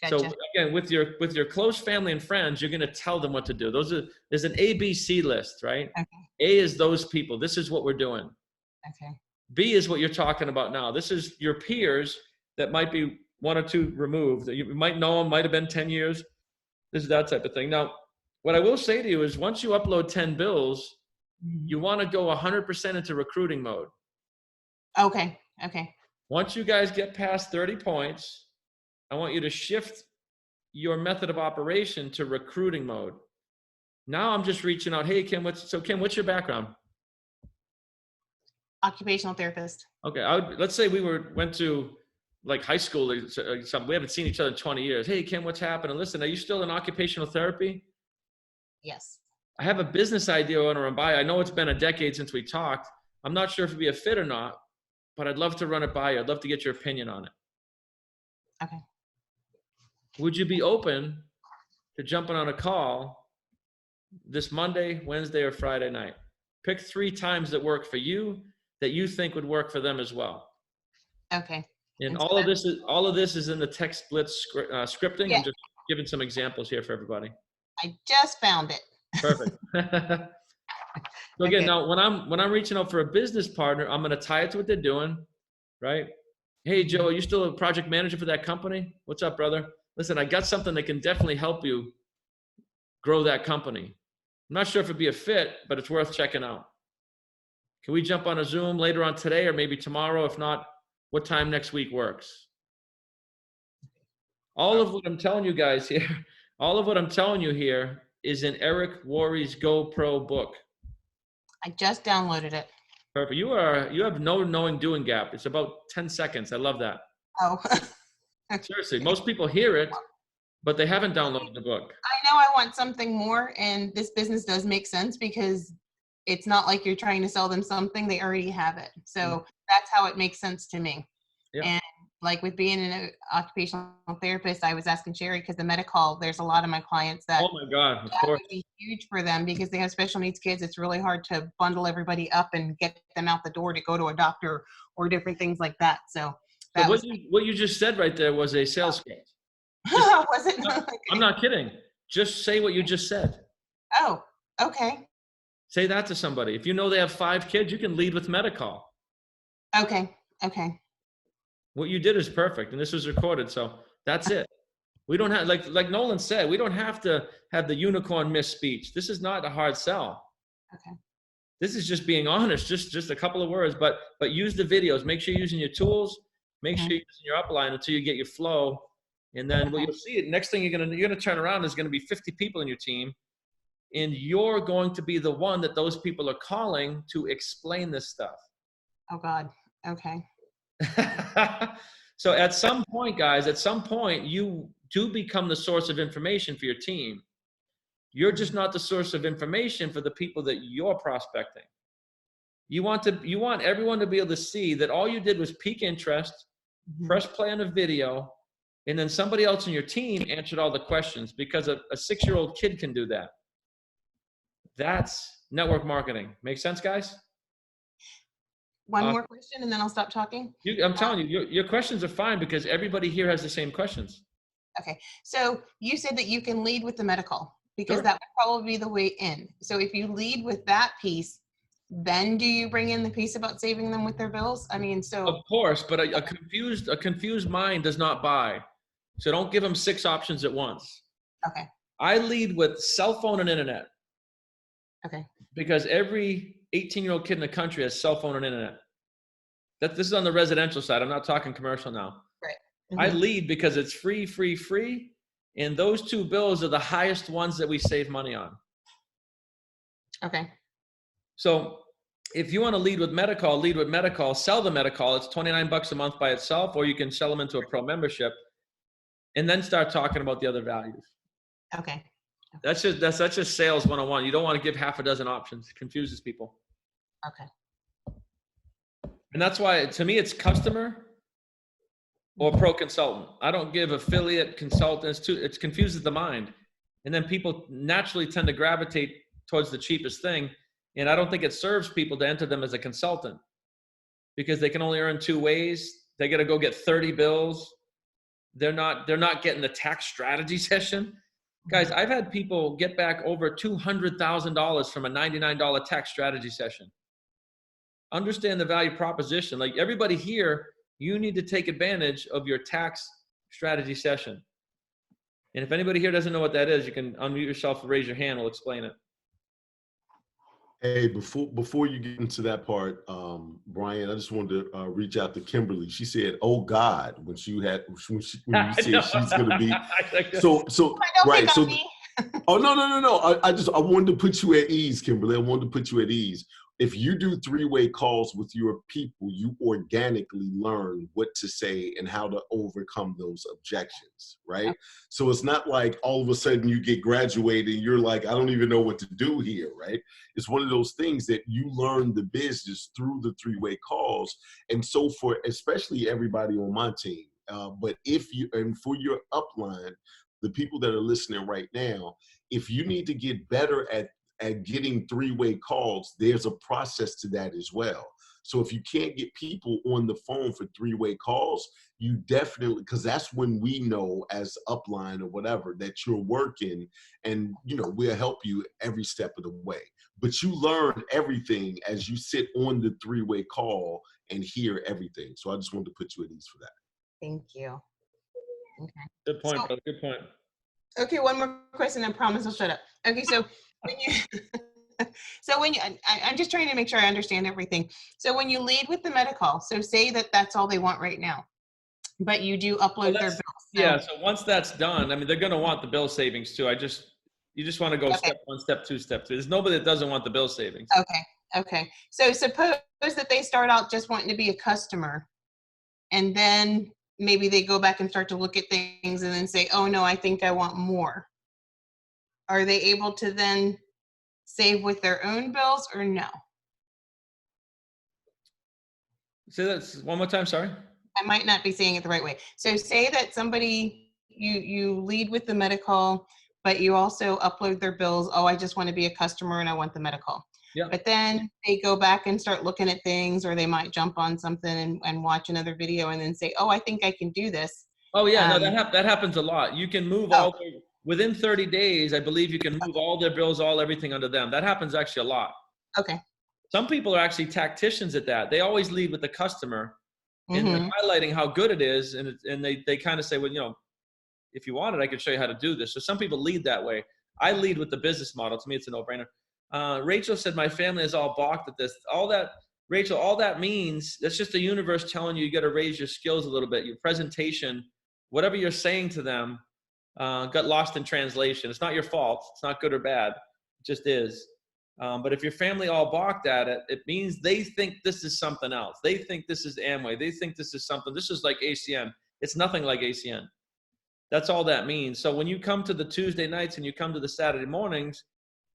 Gotcha. So again, with your close family and friends, you're going to tell them what to do. There's an ABC list, right? Okay. A is those people. This is what we're doing. Okay. B is what you're talking about now. This is your peers that might be 1 or 2 removed. That you might know them, might have been 10 years. This is that type of thing. Now, what I will say to you is once you upload 10 bills, you want to go 100% into recruiting mode. Okay. Okay. Once you guys get past 30 points, I want you to shift your method of operation to recruiting mode. Now I'm just reaching out. Hey, Kim, what's your background? Occupational therapist. Okay. Let's say we went to like high school or something. We haven't seen each other in 20 years. Hey, Kim, what's happening? Listen, are you still in occupational therapy? Yes. I have a business idea I want to run by. I know it's been a decade since we talked. I'm not sure if it'd be a fit or not, but I'd love to run it by you. I'd love to get your opinion on it. Okay. Would you be open to jumping on a call this Monday, Wednesday, or Friday night? Pick 3 times that work for you that you think would work for them as well. Okay. And all of this is in the text blitz scripting. Yeah. I'm just giving some examples here for everybody. I just found it. Perfect. So again, now when I'm reaching out for a business partner, I'm going to tie it to what they're doing, right? Hey, Joe, are you still a project manager for that company? What's up, brother? Listen, I got something that can definitely help you grow that company. I'm not sure if it'd be a fit, but it's worth checking out. Can we jump on a Zoom later on today or maybe tomorrow? If not, what time next week works? All of what I'm telling you guys here, all of what I'm telling you here is in Eric Worre's GoPro book. I just downloaded it. Perfect. You have no knowing doing gap. It's about 10 seconds. I love that. Oh. Seriously, most people hear it, but they haven't downloaded the book. I know I want something more, and this business does make sense because it's not like you're trying to sell them something, they already have it. So that's how it makes sense to me. Yeah. And like with being an occupational therapist, I was asking Sherry because the Medi-Call, there's a lot of my clients that Oh my God, of that course. would be huge for them because they have special needs kids. It's really hard to bundle everybody up and get them out the door to go to a doctor or different things like that. So that So what you just said right there was a sales script. was it? No, I'm not kidding. Just say what you just said. Oh, okay. Say that to somebody. If you know they have 5 kids, you can lead with Medi-Call. Okay. Okay. What you did is perfect, and this was recorded, so that's it. We don't have, like Nolan said, we don't have to have the unicorn miss speech. This is not a hard sell. Okay. This is just being honest, just a couple of words, but use the videos. Make sure you're using your tools. Make sure you're using your upline until you get your flow. And then what you'll see, next thing you're gonna turn around is gonna be 50 people in your team, and you're going to be the one that those people are calling to explain this stuff. Oh God. Okay. So at some point, guys, you do become the source of information for your team. You're just not the source of information for the people that you're prospecting. You want everyone to be able to see that all you did was pique interest, press play on a video, and then somebody else in your team answered all the questions, because a 6-year-old kid can do that. That's network marketing. Make sense, guys? One more question and then I'll stop talking. I'm telling you, your questions are fine because everybody here has the same questions. Okay. So you said that you can lead with the medical, because Sure. that would probably be the way in. So if you lead with that piece, then do you bring in the piece about saving them with their bills? I mean, so. Of course, but a confused mind does not buy. So don't give them 6 options at once. Okay. I lead with cell phone and internet. Okay. Because every 18-year-old kid in the country has cell phone and internet. This is on the residential side. I'm not talking commercial now. Right. I lead because it's free. And those 2 bills are the highest ones that we save money on. Okay. So if you want to lead with medical, sell the medical. It's $29 a month by itself, or you can sell them into a pro membership and then start talking about the other values. Okay. That's just sales 101. You don't want to give half a dozen options. It confuses people. Okay. And that's why, to me, it's customer or pro consultant. I don't give affiliate consultants. It confuses the mind. And then people naturally tend to gravitate towards the cheapest thing. And I don't think it serves people to enter them as a consultant, because they can only earn 2 ways. They got to go get 30 bills. They're not getting the tax strategy session. Guys, I've had people get back over $200,000 from a $99 tax strategy session. Understand the value proposition. Like everybody here, you need to take advantage of your tax strategy session. And if anybody here doesn't know what that is, you can unmute yourself and raise your hand. We'll explain it. Hey, before you get into that part, Brian, I just wanted to reach out to Kimberly. She said, "Oh God," when you said she's going to be so right. So, oh no. I wanted to put you at ease, Kimberly. I wanted to put you at ease. If you do 3-way calls with your people, you organically learn what to say and how to overcome those objections, right? So it's not like all of a sudden you get graduated and you're like, I don't even know what to do here, right? It's one of those things that you learn the business through the 3-way calls. And so for especially everybody on my team, but for your upline, the people that are listening right now, if you need to get better at getting 3-way calls, there's a process to that as well. So if you can't get people on the phone for 3-way calls, you definitely, because that's when we know as upline or whatever that you're working, and we'll help you every step of the way. But you learn everything as you sit on the 3-way call and hear everything. So I just wanted to put you at ease for that. Thank you. Okay. Good point, brother. Good point. Okay, one more question. I promise I'll shut up. Okay, so I'm just trying to make sure I understand everything. So when you lead with the medical, so say that that's all they want right now, but you do upload their bills. Yeah. So once that's done, I mean, they're going to want the bill savings too. You just want to go step 1, step 2, step 3. There's nobody that doesn't want the bill savings. Okay. So suppose that they start out just wanting to be a customer, and then maybe they go back and start to look at things and then say, oh no, I think I want more. Are they able to then save with their own bills or no? Say that one more time, sorry. I might not be saying it the right way. So say that somebody, you lead with the medical, but you also upload their bills. Oh, I just want to be a customer and I want the medical. Yeah. But then they go back and start looking at things, or they might jump on something and watch another video and then say, oh, I think I can do this. Oh yeah, no, that happens a lot. You can move within 30 days, I believe you can move all their bills, everything under them. That happens actually a lot. Okay. Some people are actually tacticians at that. They always lead with the customer and they're highlighting how good it is. And they kind of say, well, if you wanted, I could show you how to do this. So some people lead that way. I lead with the business model. To me, it's a no-brainer. Rachel said, my family is all balked at this. Rachel, all that means, that's just the universe telling you got to raise your skills a little bit. Your presentation, whatever you're saying to them, got lost in translation. It's not your fault. It's not good or bad. It just is. But if your family all balked at it, it means they think this is something else. They think this is Amway. They think this is something. This is like ACN. It's nothing like ACN. That's all that means. So when you come to the Tuesday nights and you come to the Saturday mornings,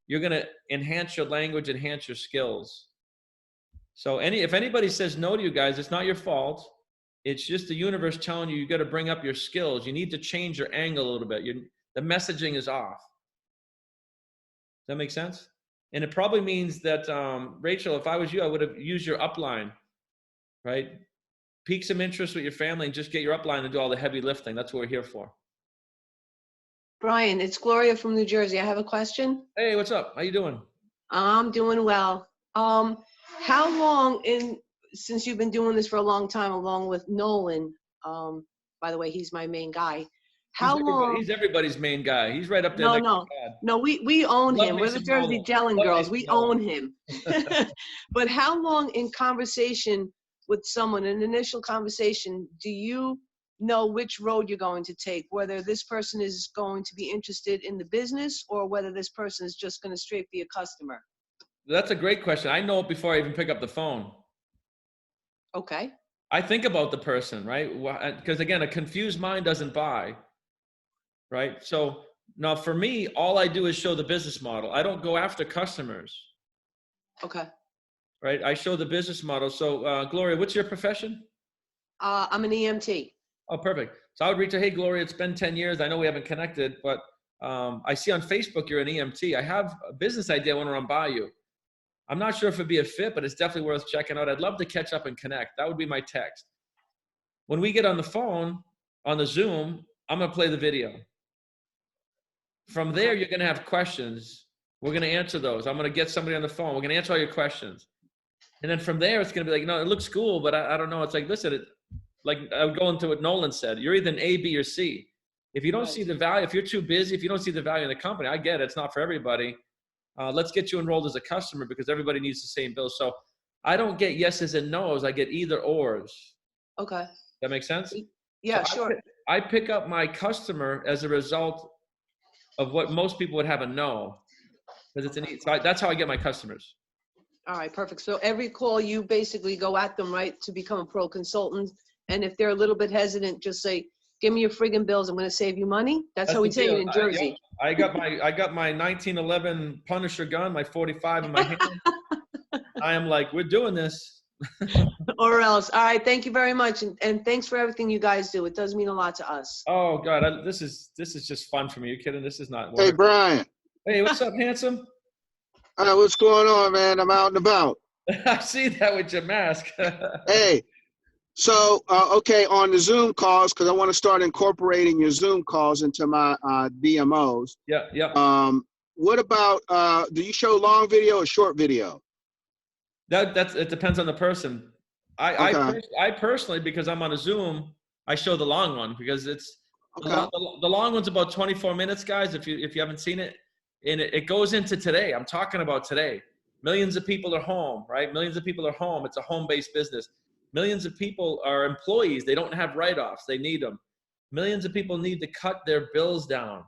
you're going to enhance your language, enhance your skills. So if anybody says no to you guys, it's not your fault. It's just the universe telling you got to bring up your skills. You need to change your angle a little bit. The messaging is off. Does that make sense? And it probably means that, Rachel, if I was you, I would have used your upline, right? Pique some interest with your family and just get your upline to do all the heavy lifting. That's what we're here for. Brian, it's Gloria from New Jersey. I have a question. Hey, what's up? How you doing? I'm doing well. How long since you've been doing this for a long time, along with Nolan, by the way, he's my main guy. How long? He's everybody's main guy. He's right up there. No, we own him. We're the Jersey Jellin girls. We own him. But how long in conversation with someone, an initial conversation, do you know which road you're going to take, whether this person is going to be interested in the business or whether this person is just going to straight be a customer? That's a great question. I know it before I even pick up the phone. Okay. I think about the person, right? Because again, a confused mind doesn't buy, right? So now for me, all I do is show the business model. I don't go after customers. Okay. Right? I show the business model. So Gloria, what's your profession? I'm an EMT. Oh, perfect. So I would reach out, hey, Gloria, it's been 10 years. I know we haven't connected, but I see on Facebook you're an EMT. I have a business idea I want to run by you. I'm not sure if it'd be a fit, but it's definitely worth checking out. I'd love to catch up and connect. That would be my text. When we get on the phone, on the Zoom, I'm going to play the video. From there, you're going to have questions. We're going to answer those. I'm going to get somebody on the phone. We're going to answer all your questions. And then from there, it's going to be like, no, it looks cool, but I don't know. It's like, listen, like I would go into what Nolan said. You're either an A, B, or C. If you don't see the value, if you're too busy, if you don't see the value in the company, I get it. It's not for everybody. Let's get you enrolled as a customer because everybody needs the same bill. So I don't get yeses and nos. I get either ors. Okay. That makes sense? Yeah, so sure. I pick up my customer as a result of what most people would have a no. Because it's an E. So that's how I get my customers. All right, perfect. So every call you basically go at them, right, to become a pro consultant. And if they're a little bit hesitant, just say, give me your friggin' bills. I'm going to save you money. That's how we take it in Jersey. I got my 1911 Punisher gun, my 45 in my hand. I am like, we're doing this. Or else. All right. Thank you very much. And thanks for everything you guys do. It does mean a lot to us. Oh God. This is just fun for me. You kidding? This is not work. Hey, Brian. Hey, what's up, handsome? What's going on, man? I'm out and about. I see that with your mask. Hey. So, okay, on the Zoom calls, because I want to start incorporating your Zoom calls into my DMOs. Yeah. What about, do you show long video or short video? It depends on the person. I personally, because I'm on a Zoom, I show the long one because it's the long one's about 24 minutes, guys. If you haven't seen it, and it goes into today. I'm talking about today. Millions of people are home, right? Millions of people are home. It's a home-based business. Millions of people are employees. They don't have write-offs. They need them. Millions of people need to cut their bills down.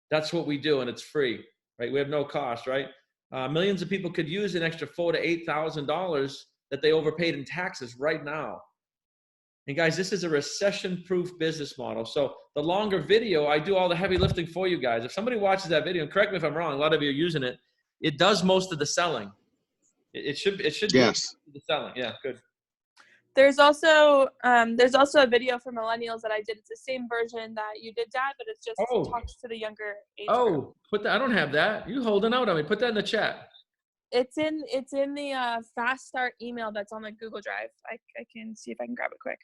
That's what we do, and it's free, right? We have no cost, right? Millions of people could use an extra $4,000 to $8,000 that they overpaid in taxes right now. And guys, this is a recession-proof business model. So the longer video, I do all the heavy lifting for you guys. If somebody watches that video, and correct me if I'm wrong, a lot of you are using it. It does most of the selling. It should yes. do most of the selling. Yeah, good. There's also a video for millennials that I did. It's the same version that you did, Dad, but it's just talks to the younger age group. Put that. I don't have that. You holding out on me. Put that in the chat. It's in the Fast Start email that's on the Google Drive. I can see if I can grab it quick.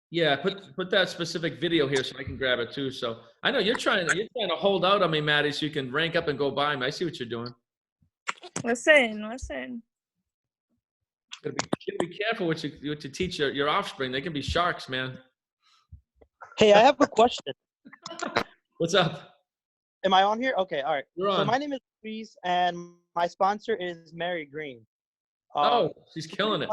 Yeah, put that specific video here so I can grab it too. So I know you're trying to hold out on me, Maddie, so you can rank up and go by me. I see what you're doing. Listen. You gotta be careful what you teach your offspring. They can be sharks, man. Hey, I have a question. What's up? Am I on here? Okay, all right. You're on. So my name is Luis, and my sponsor is Mary Green. Oh, she's killing it.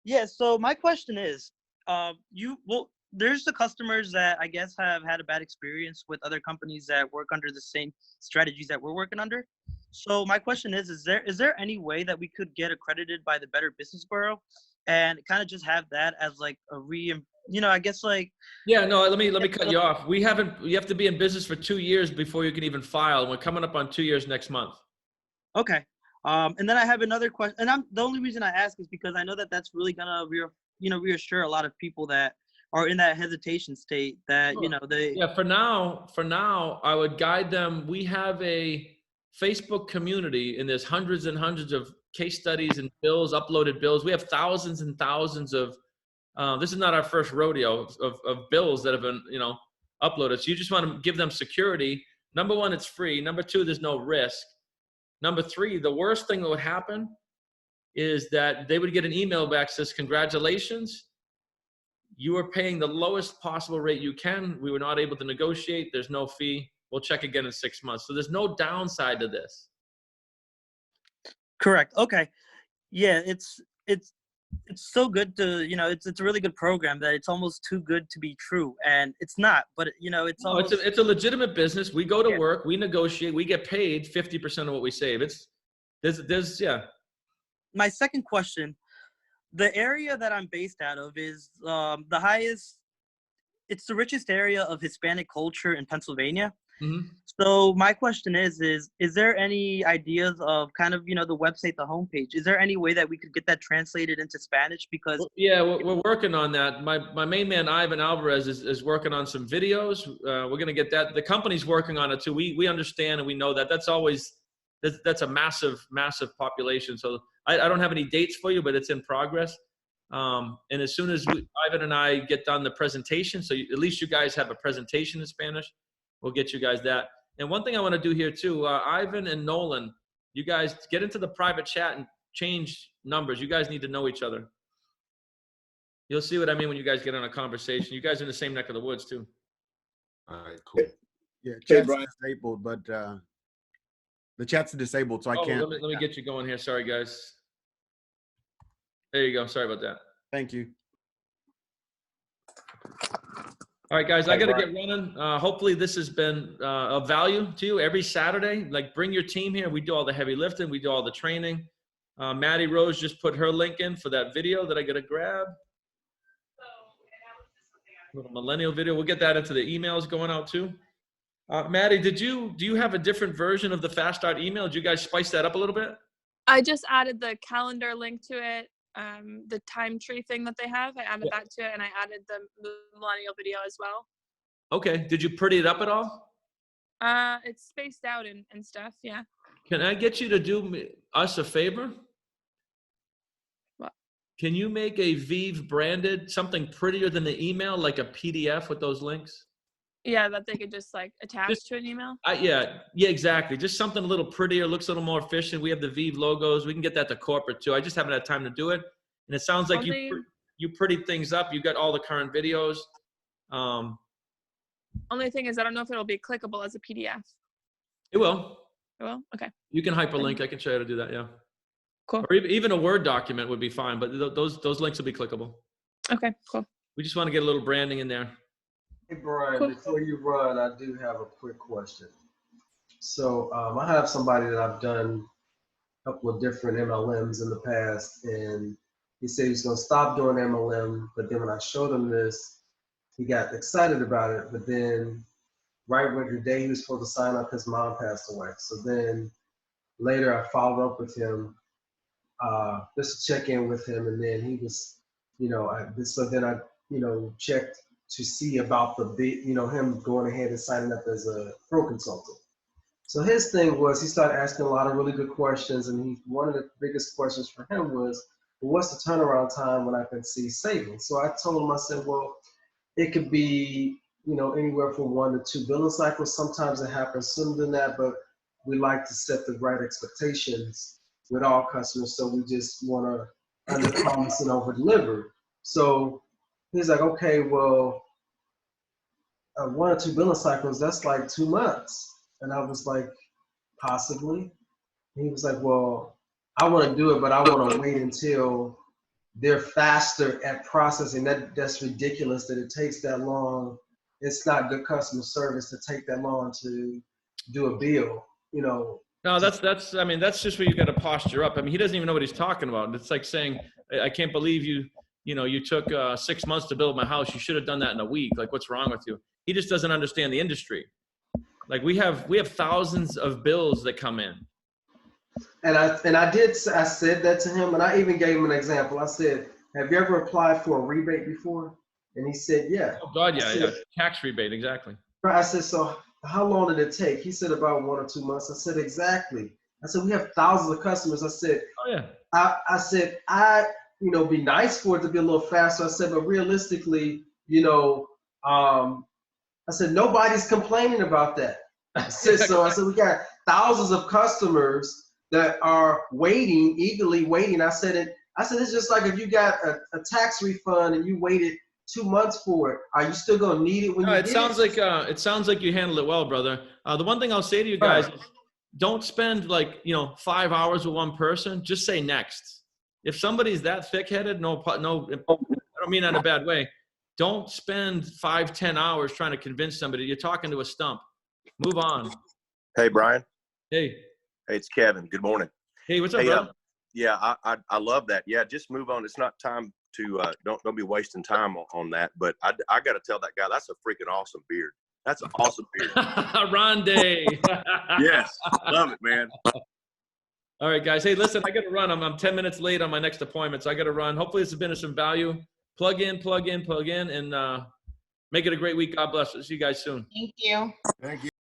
Yeah. So my question is, there's the customers that I guess have had a bad experience with other companies that work under the same strategies that we're working under. So my question is there any way that we could get accredited by the Better Business Bureau, and kind of just have that as like a I guess like. Yeah, no, let me cut you off. You have to be in business for 2 years before you can even file. We're coming up on 2 years next month. Okay. And then I have another question, and the only reason I ask is because I know that that's really gonna reassure a lot of people that are in that hesitation state that, For now, I would guide them. We have a Facebook community, and there's hundreds and hundreds of case studies and bills, uploaded bills. We have thousands and thousands of, this is not our first rodeo of bills that have been, uploaded. So you just want to give them security. Number one, it's free. Number two, there's no risk. Number three, the worst thing that would happen is that they would get an email back that says, congratulations, you are paying the lowest possible rate you can. We were not able to negotiate. There's no fee. We'll check again in 6 months. So there's no downside to this. Correct. Okay. Yeah, it's so good to, it's a really good program that it's almost too good to be true. And it's not, but it's a legitimate business. We go to work, we negotiate, we get paid 50% of what we save. Yeah. My second question, the area that I'm based out of is it's the richest area of Hispanic culture in Pennsylvania. Mm-hmm. So my question is there any ideas of kind of, the website, the homepage? Is there any way that we could get that translated into Spanish? Because we're working on that. My main man, Ivan Alvarez, is working on some videos. We're going to get that. The company's working on it too. We understand and we know that that's a massive, massive population. So I don't have any dates for you, but it's in progress. And as soon as Ivan and I get done the presentation, so at least you guys have a presentation in Spanish, we'll get you guys that. And one thing I want to do here too, Ivan and Nolan, you guys get into the private chat and change numbers. You guys need to know each other. You'll see what I mean when you guys get on a conversation. You guys are in the same neck of the woods too. All right, cool. Yeah, chat's disabled, but the chat's disabled, so I can't. Let me get you going here. Sorry, guys. There you go. Sorry about that. Thank you. All right, guys, I got to get running. Hopefully this has been of value to you. Every Saturday, bring your team here. We do all the heavy lifting. We do all the training. Maddie Rose just put her link in for that video that I got to grab. Little millennial video. We'll get that into the emails going out too. Maddie, do you have a different version of the Fast Start email? Did you guys spice that up a little bit? I just added the calendar link to it. The time tree thing that they have, I added that to it, and I added the millennial video as well. Okay. Did you pretty it up at all? It's spaced out and stuff. Yeah. Can I get you to do us a favor? What? Can you make a VIV branded something prettier than the email, like a PDF with those links? Yeah, that they could just attach to an email. Yeah, exactly. Just something a little prettier, looks a little more efficient. We have the VIV logos. We can get that to corporate too. I just haven't had time to do it. And it sounds like you prettied things up. You got all the current videos. Only thing is, I don't know if it'll be clickable as a PDF. It will. It will? Okay. You can hyperlink. I can show you how to do that. Yeah. Cool. Or even a Word document would be fine, but those links will be clickable. Okay, cool. We just want to get a little branding in there. Hey, Brian, before you run, I do have a quick question. So I have somebody that I've done a couple of different MLMs in the past, and he said he's going to stop doing MLM, but then when I showed him this, he got excited about it, but then right when the day he was supposed to sign up, his mom passed away. So then later I followed up with him just to check in with him, and then he was, so then I, checked to see about him going ahead and signing up as a pro consultant. So his thing was he started asking a lot of really good questions, and one of the biggest questions for him was, well, what's the turnaround time when I can see savings? So I told him, I said, well, it could be, anywhere from 1 to 2 billing cycles. Sometimes it happens sooner than that, but we like to set the right expectations with all customers. So we just want to under promise and over-deliver. So he's like, okay, well, 1 or 2 billing cycles, that's like 2 months. And I was like, possibly. And he was like, well, I want to do it, but I want to wait until they're faster at processing. That's ridiculous that it takes that long. It's not good customer service to take that long to do a bill, you know. No, that's I mean, that's just where you got to posture up. I mean, he doesn't even know what he's talking about. It's like saying, I can't believe you took 6 months to build my house. You should have done that in a week. Like, what's wrong with you? He just doesn't understand the industry. Like, we have thousands of bills that come in. And I said that to him, and I even gave him an example. I said, have you ever applied for a rebate before? And he said, yeah. Oh God, yeah. Tax rebate, exactly. I said, so how long did it take? He said about 1 or 2 months. I said, exactly. I said, we have thousands of customers. I said, oh yeah. I said, be nice for it to be a little faster. I said, but realistically, I said, nobody's complaining about that. I said, we got thousands of customers that are waiting, eagerly waiting. I said, it's just like if you got a tax refund and you waited 2 months for it. Are you still gonna need it when you get it? It sounds like you handled it well, brother. The one thing I'll say to you guys is, don't spend 5 hours with one person. Just say next. If somebody's that thick-headed, no, I don't mean that in a bad way. Don't spend 5-10 hours trying to convince somebody. You're talking to a stump. Move on. Hey, Brian. Hey. Hey, it's Kevin. Good morning. Hey, what's up, brother? Yeah, I love that. Yeah, just move on. It's not time to don't be wasting time on that. But I got to tell that guy, that's a freaking awesome beard. That's an awesome beard. Rondé. Yes, love it, man. All right, guys. Hey, listen, I got to run. I'm 10 minutes late on my next appointment, so I got to run. Hopefully this has been of some value. Plug in, and make it a great week. God bless. See you guys soon. Thank you. Thank you.